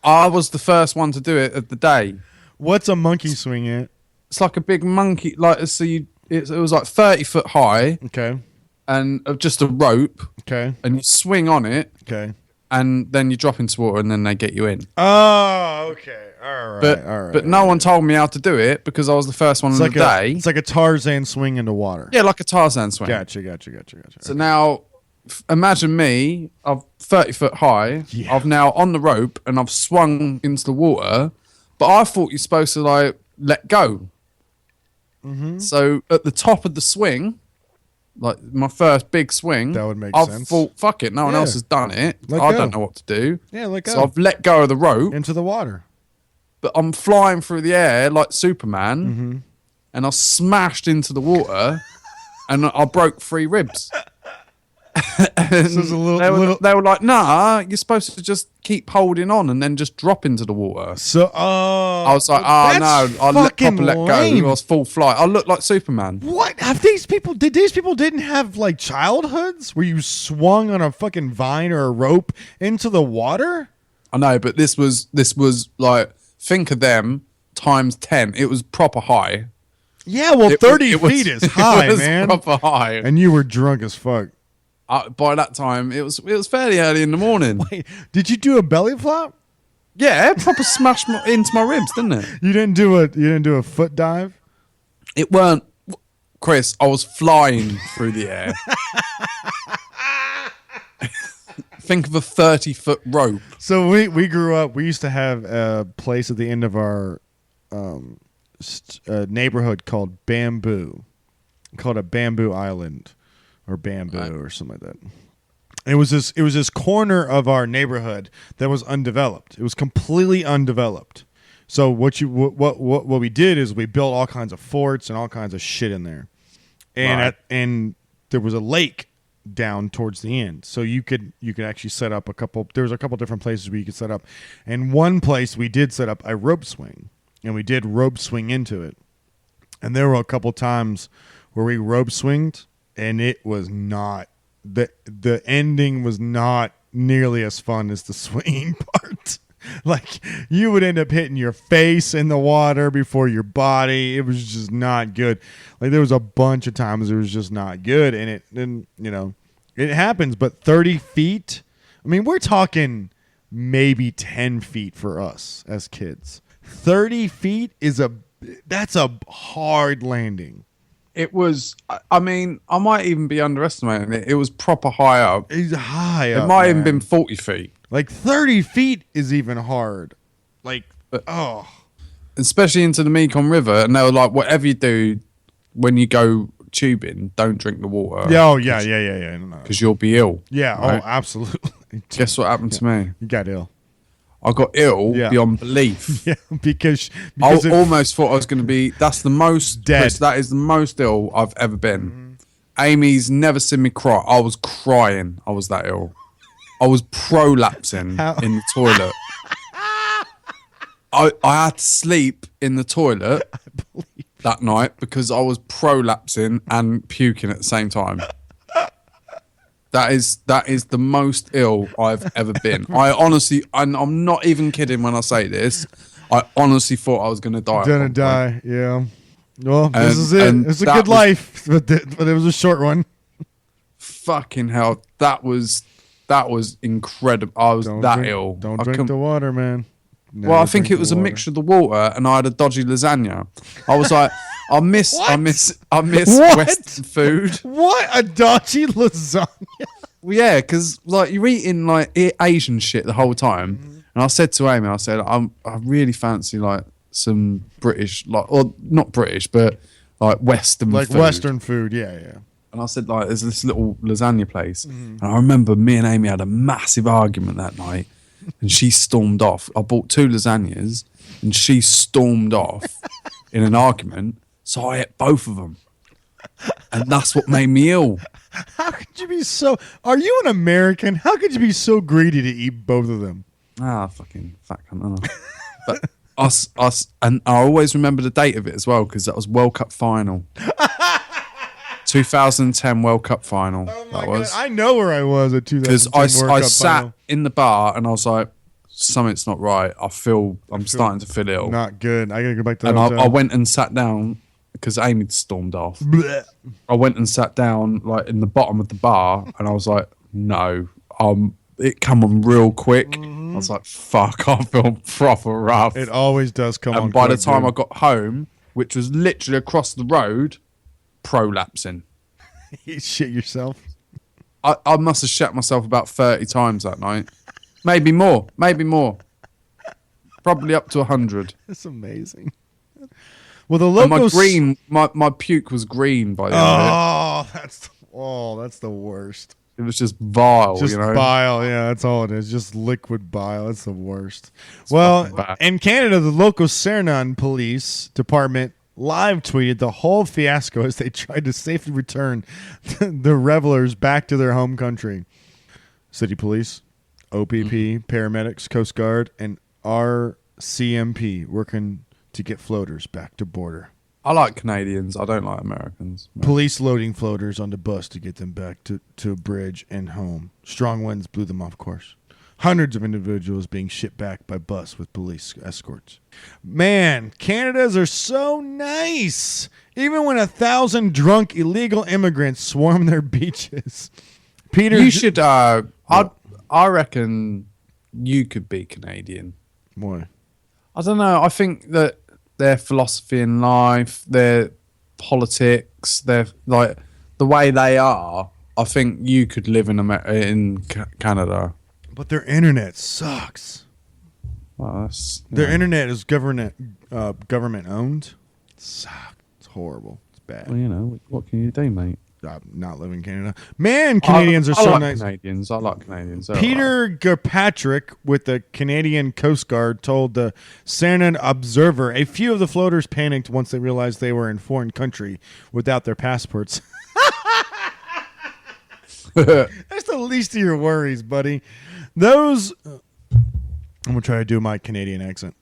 I was the first one to do it of the day.
What's a monkey swing at?
It's like a big monkey, like so. It was like 30 foot high,
Okay.
and just a rope,
Okay.
and you swing on it,
Okay.
and then you drop into water, and then they get you in.
Oh, okay. All right.
But
all right.
but no one told me how to do it because I was the first one
It's
of
like
the day.
it's like a Tarzan swing into water.
Yeah, like a Tarzan swing.
Gotcha.
So now, imagine me. I'm 30 foot high.
Yeah.
I've now on the rope and I've swung into the water. But I thought you're supposed to like let go.
Mm-hmm.
So at the top of the swing, like my first big swing,
That would make
I've
sense.
thought, fuck it, no one
Yeah.
else has done it.
Let
I
go.
don't know what to do.
Yeah, let
So
go.
I've let go of the rope,
Into the water.
but I'm flying through the air like Superman,
Mm-hmm.
and I smashed into the water, and I broke 3 ribs. And
there's a little-
they were like, nah, you're supposed to just keep holding on and then just drop into the water.
So,
I was like,
that's
no, I
fucking
let
lame.
go. I was full flight. I looked like Superman.
What have these people? Did these people didn't have like childhoods where you swung on a fucking vine or a rope into the water?
I know, but this was like, think of them times 10. It was proper high.
Yeah, well,
It
30
was-
feet is
it
high,
was
man.
Proper high.
And you were drunk as fuck.
By that time, it was fairly early in the morning.
Wait, did you do a belly flop?
Yeah, proper smashed into my ribs, didn't it?
You didn't do a foot dive?
It weren't, Chris. I was flying through the air. Think of a 30-foot rope.
So we grew up. We used to have a place at the end of our neighborhood called Bamboo, called a Bamboo Island, or Bamboo, or something like that. It was this corner of our neighborhood that was undeveloped. It was completely undeveloped. So what we did is we built all kinds of forts and all kinds of shit in there, and
Right.
and there was a lake down towards the end, so you could actually set up a couple. There was a couple different places where you could set up, and one place we did set up a rope swing, and we did rope swing into it, and there were a couple times where we rope swinged, and it was not the ending was not nearly as fun as the swinging part. Like, you would end up hitting your face in the water before your body. It was just not good. Like, there was a bunch of times it was just not good, and it happens. But 30 feet, I mean, we're talking maybe 10 feet for us as kids. 30 feet that's a hard landing.
It was. I mean, I might even be underestimating it. It was proper high up.
It's high
It
up,
might even
man.
been 40 feet.
Like 30 feet is even hard. Like, oh.
Especially into the Mekong River, and they were like, whatever you do when you go tubing, don't drink the water.
Yeah, oh, yeah. No.
Because you'll be ill.
Yeah,
right?
oh, absolutely.
Guess what happened to me?
You got ill.
I got ill
Yeah.
beyond belief.
Yeah, because
I
it-
almost thought I was going to be. That's the most
Dead.
Chris, that is the most ill I've ever been. Amy's never seen me cry. I was crying. I was that ill. I was prolapsing
How-
in the toilet. I had to sleep in the toilet that night because I was prolapsing and puking at the same time. That is the most ill I've ever been. I honestly, I'm not even kidding when I say this. I honestly thought I was going to die. at
Gonna
one point.
die, yeah. Well, this
And-
is it.
and
It's a
that
good
was-
life, but it was a short one.
Fucking hell, that was incredible. I was
Don't
that
drink,
ill.
Don't
I
drink
couldn't-
the water, man.
Well, I
Never
think
drink
it was
the
a
water.
mixture of the water, and I had a dodgy lasagna. I was like, I miss
What?
Western food.
What a dodgy lasagna!
Well, yeah, because like you're eating like Asian shit the whole time, and I said to Amy, I said, I really fancy like some British, like, or not British, but like Western
Like
food.
Western food, yeah.
And I said, like, there's this little lasagna place. And I remember me and Amy had a massive argument that night. And she stormed off. I bought 2 lasagnas and she stormed off in an argument. So I ate both of them. And that's what made me ill.
How could you be so... Are you an American? How could you be so greedy to eat both of them?
Fucking fat cunt, aren't I? But us, and I always remember the date of it as well, because that was World Cup final. 2010 World Cup final.
Oh my
that was.
God. I know where I was at 2010
Because
World
I
Cup
sat
final.
in the bar and I was like, something's not right. I'm starting to feel ill.
Not good. I gotta go back to the
And
hotel.
I went and sat down because Amy stormed off.
Blech.
I went and sat down like in the bottom of the bar and I was like, no. It come on real quick. I was like, fuck, I feel proper rough.
It always does come on.
And by the
quick,
time
dude.
I got home, which was literally across the road, prolapsing.
You shit yourself.
I must have shat myself about 30 times that night. Maybe more. Probably up to 100.
That's amazing. Well, the
And
locals...
my puke was green by the end of
That's the worst.
it. It was just vile,
Just
you know.
bile, yeah, that's all it is. Just liquid bile. That's the worst. Well,
fucking bad.
in Canada, the local Cernan Police Department live tweeted the whole fiasco as they tried to safely return the revelers back to their home country. City police, OPP, paramedics, Coast Guard, and RCMP working to get floaters back to border.
I like Canadians. I don't like Americans.
Police loading floaters on the bus to get them back to a bridge and home. Strong winds blew them off course. Hundreds of individuals being shipped back by bus with police escorts. Man, Canadas are so nice. Even when 1,000 drunk illegal immigrants swarm their beaches. Peter,
You should. I reckon you could be Canadian.
Why?
I don't know. I think that their philosophy in life, their politics, their like the way they are. I think you could live in Canada.
But their internet sucks.
Well, that's,
Their
yeah.
internet is government owned. It sucks. It's horrible. It's bad.
Well, you know, what can you do, mate?
I'm not living in Canada. Man, Canadians are so
like
nice.
Canadians. I like Canadians. They're
Peter Kirkpatrick with the Canadian Coast Guard told the Cernan Observer a few of the floaters panicked once they realized they were in foreign country without their passports. That's the least of your worries, buddy. Those... I'm going to try to do my Canadian accent.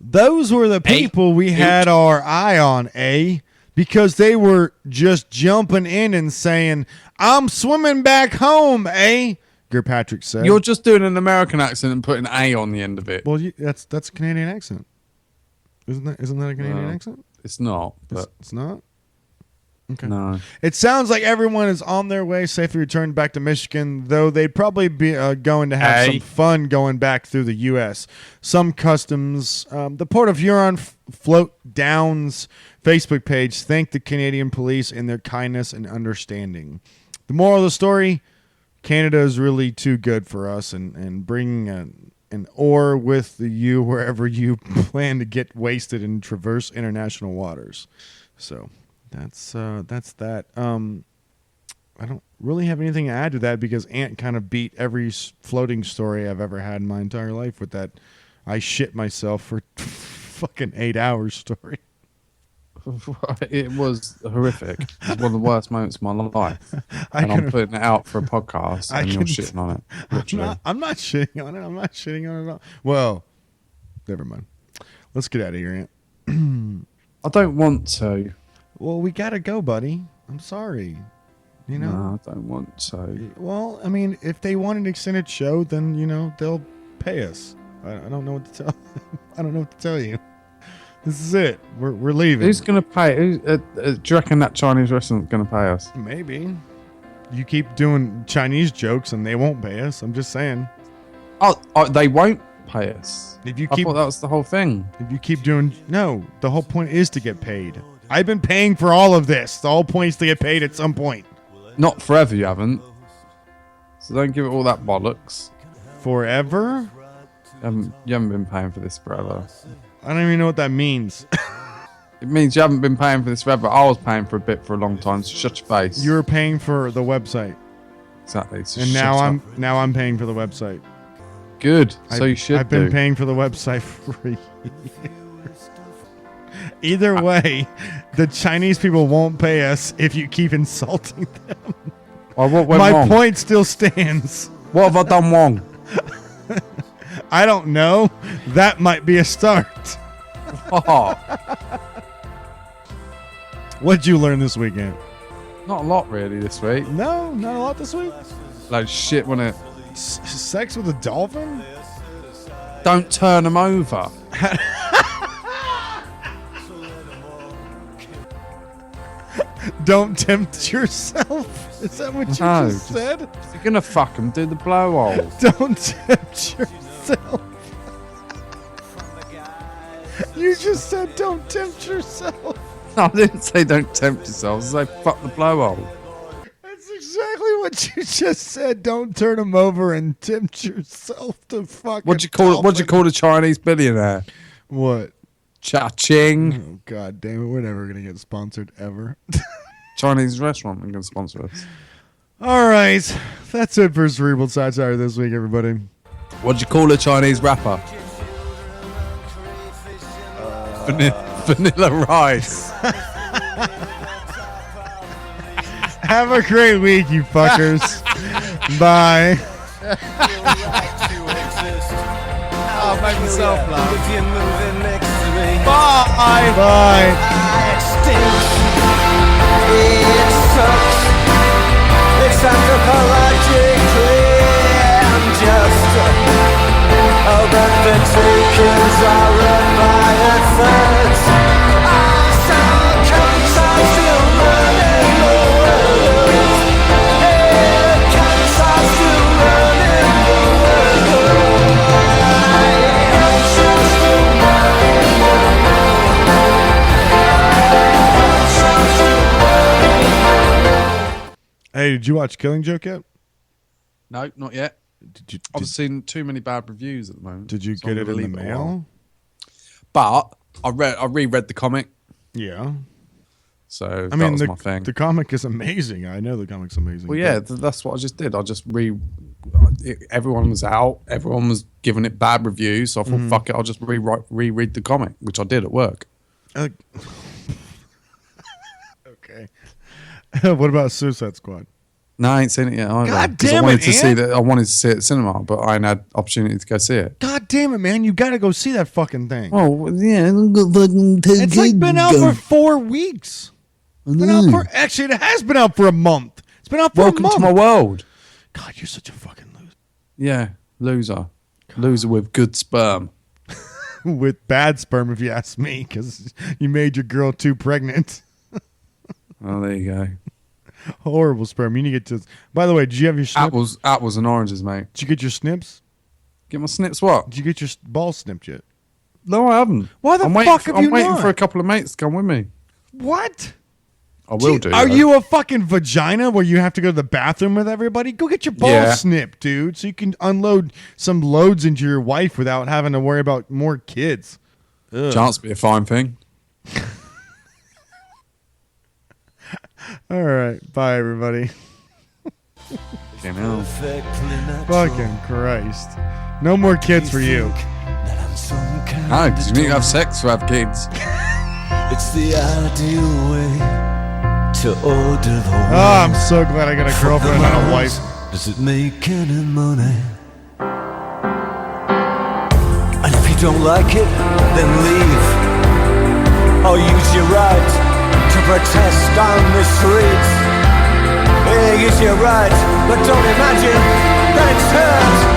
Those were the people we had our eye on, eh? Because they were just jumping in and saying, I'm swimming back home, eh? Kirkpatrick said.
You're just doing an American accent and putting A on the end of it.
Well, that's a Canadian accent. Isn't that a Canadian accent?
It's not, but
It's not? Okay.
no.
It sounds like everyone is on their way safely returned back to Michigan, though they'd probably be going to have some fun going back through the U.S. Some customs. The Port of Huron Float Downs Facebook page thanked the Canadian police in their kindness and understanding. The moral of the story, Canada is really too good for us, and bringing an oar with you wherever you plan to get wasted and traverse international waters. So... That's that. I don't really have anything to add to that because Ant kind of beat every floating story I've ever had in my entire life with that I shit myself for fucking 8 hours story.
It was horrific. It was one of the worst moments of my life. And I'm putting it out for a podcast and you're shitting on it. Literally.
I'm not shitting on it. I'm not shitting on it at all. Well, never mind. Let's get out of here, Ant.
I don't want to.
Well, we gotta go, buddy. I'm sorry. You know?
No, I don't want to.
Well, I mean, if they want an extended show, then, they'll pay us. I don't know what to tell I don't know what to tell you. This is it. We're leaving.
Who's going to pay? Do you reckon that Chinese restaurant's going to pay us?
Maybe. You keep doing Chinese jokes and they won't pay us. I'm just saying.
Oh, they won't pay us.
If you
I
keep
thought that was the whole thing.
If you keep doing... No, the whole point is to get paid. I've been paying for all of this. The whole point is to get paid at some point.
Not forever, you haven't. So don't give it all that bollocks.
Forever?
You haven't been paying for this forever.
I don't even know what that means.
It means you haven't been paying for this forever. I was paying for a bit for a long time, so shut your face.
You were paying for the website.
Exactly. So
And
shut
now
up.
I'm paying for the website.
Good. So you should
I've been
do.
paying for the website for years. Either way, the Chinese people won't pay us if you keep insulting them.
Oh, what went
My
wrong?
point still stands.
What have I done wrong?
I don't know. That might be a start.
Oh,
What'd you learn this weekend?
not a lot really this week.
No, not a lot this week.
Like shit, when it
Sex with a dolphin?
don't turn them over.
Don't tempt yourself. Is that what you
No,
just said?
If you're gonna fuck them, do the blowhole.
Don't tempt yourself. You just said don't tempt yourself.
No, I didn't say don't tempt yourselves. I say fuck the blowhole.
That's exactly what you just said. Don't turn them over and tempt yourself to fuck.
What'd you call it? What'd you call the Chinese billionaire?
What?
Cha-ching.
Oh, God damn it. We're never going to get sponsored ever.
Chinese restaurant and gonna sponsor us.
All right. That's it for Cerebral Satire this week, everybody.
What'd you call a Chinese rapper? Vanilla rice.
Have a great week, you fuckers. Bye.
I'll make myself laugh.
If you're moving next to me,
Bye. Bye.
it stinks. It sucks. It's anthropologically unjust. Oh, but the takers are run by a third. Some cunts are still running the world. Yeah, cunts are still running the world. Cunts are still running the world.
Hey, did you watch Killing Joke yet?
No, not yet. I've seen too many bad reviews at the moment.
Did you
so
get
I'm
it
gonna
in the
leave a while.
mail?
But I reread the comic,
Yeah.
so
I
that
mean,
was my thing.
the comic is amazing. I know the comic's amazing.
Well, yeah, that's what I just did. I just everyone was out, everyone was giving it bad reviews, so I thought, fuck it, I'll just reread the comic, which I did at work.
Okay. What about Suicide Squad?
No, I ain't seen it yet either.
God
'Cause
damn
I wanted
it,
to see
Ant.
that. I wanted to see it at cinema, but I ain't had opportunity to go see it.
God damn it, man! You got to go see that fucking thing.
Oh yeah,
It's like been out for 4 weeks. It's been out for actually, it has been out for a month. It's been out for
Welcome
a month.
to my world.
God, you're such a fucking loser.
Yeah, loser, loser with good sperm.
With bad sperm, if you ask me, because you made your girl too pregnant.
Oh, there you go.
Horrible sperm. You need to get to. By the way, did you have your snips?
Apples and oranges, mate.
Did you get your snips?
Get my snips. What?
Did you get your balls snipped yet?
No, I haven't.
Why the
I'm
fuck have
I'm
you
waiting
not?
for a couple of mates to come with me.
What?
I will do.
Are
though.
you a fucking vagina where you have to go to the bathroom with everybody? Go get your balls
Yeah.
snipped, dude, so you can unload some loads into your wife without having to worry about more kids.
Chance be a fine thing.
All right. Bye, everybody.
Fucking hell.
Fucking Christ. No more kids for you.
No, because you need to have sex to have kids.
It's the ideal way to order the
Oh,
world.
I'm so glad I got a girlfriend and a wife.
Does it make any money? And if you don't like it, then leave. Or use your right to protest on the streets. Yeah, use your right, but don't imagine that it's hurt.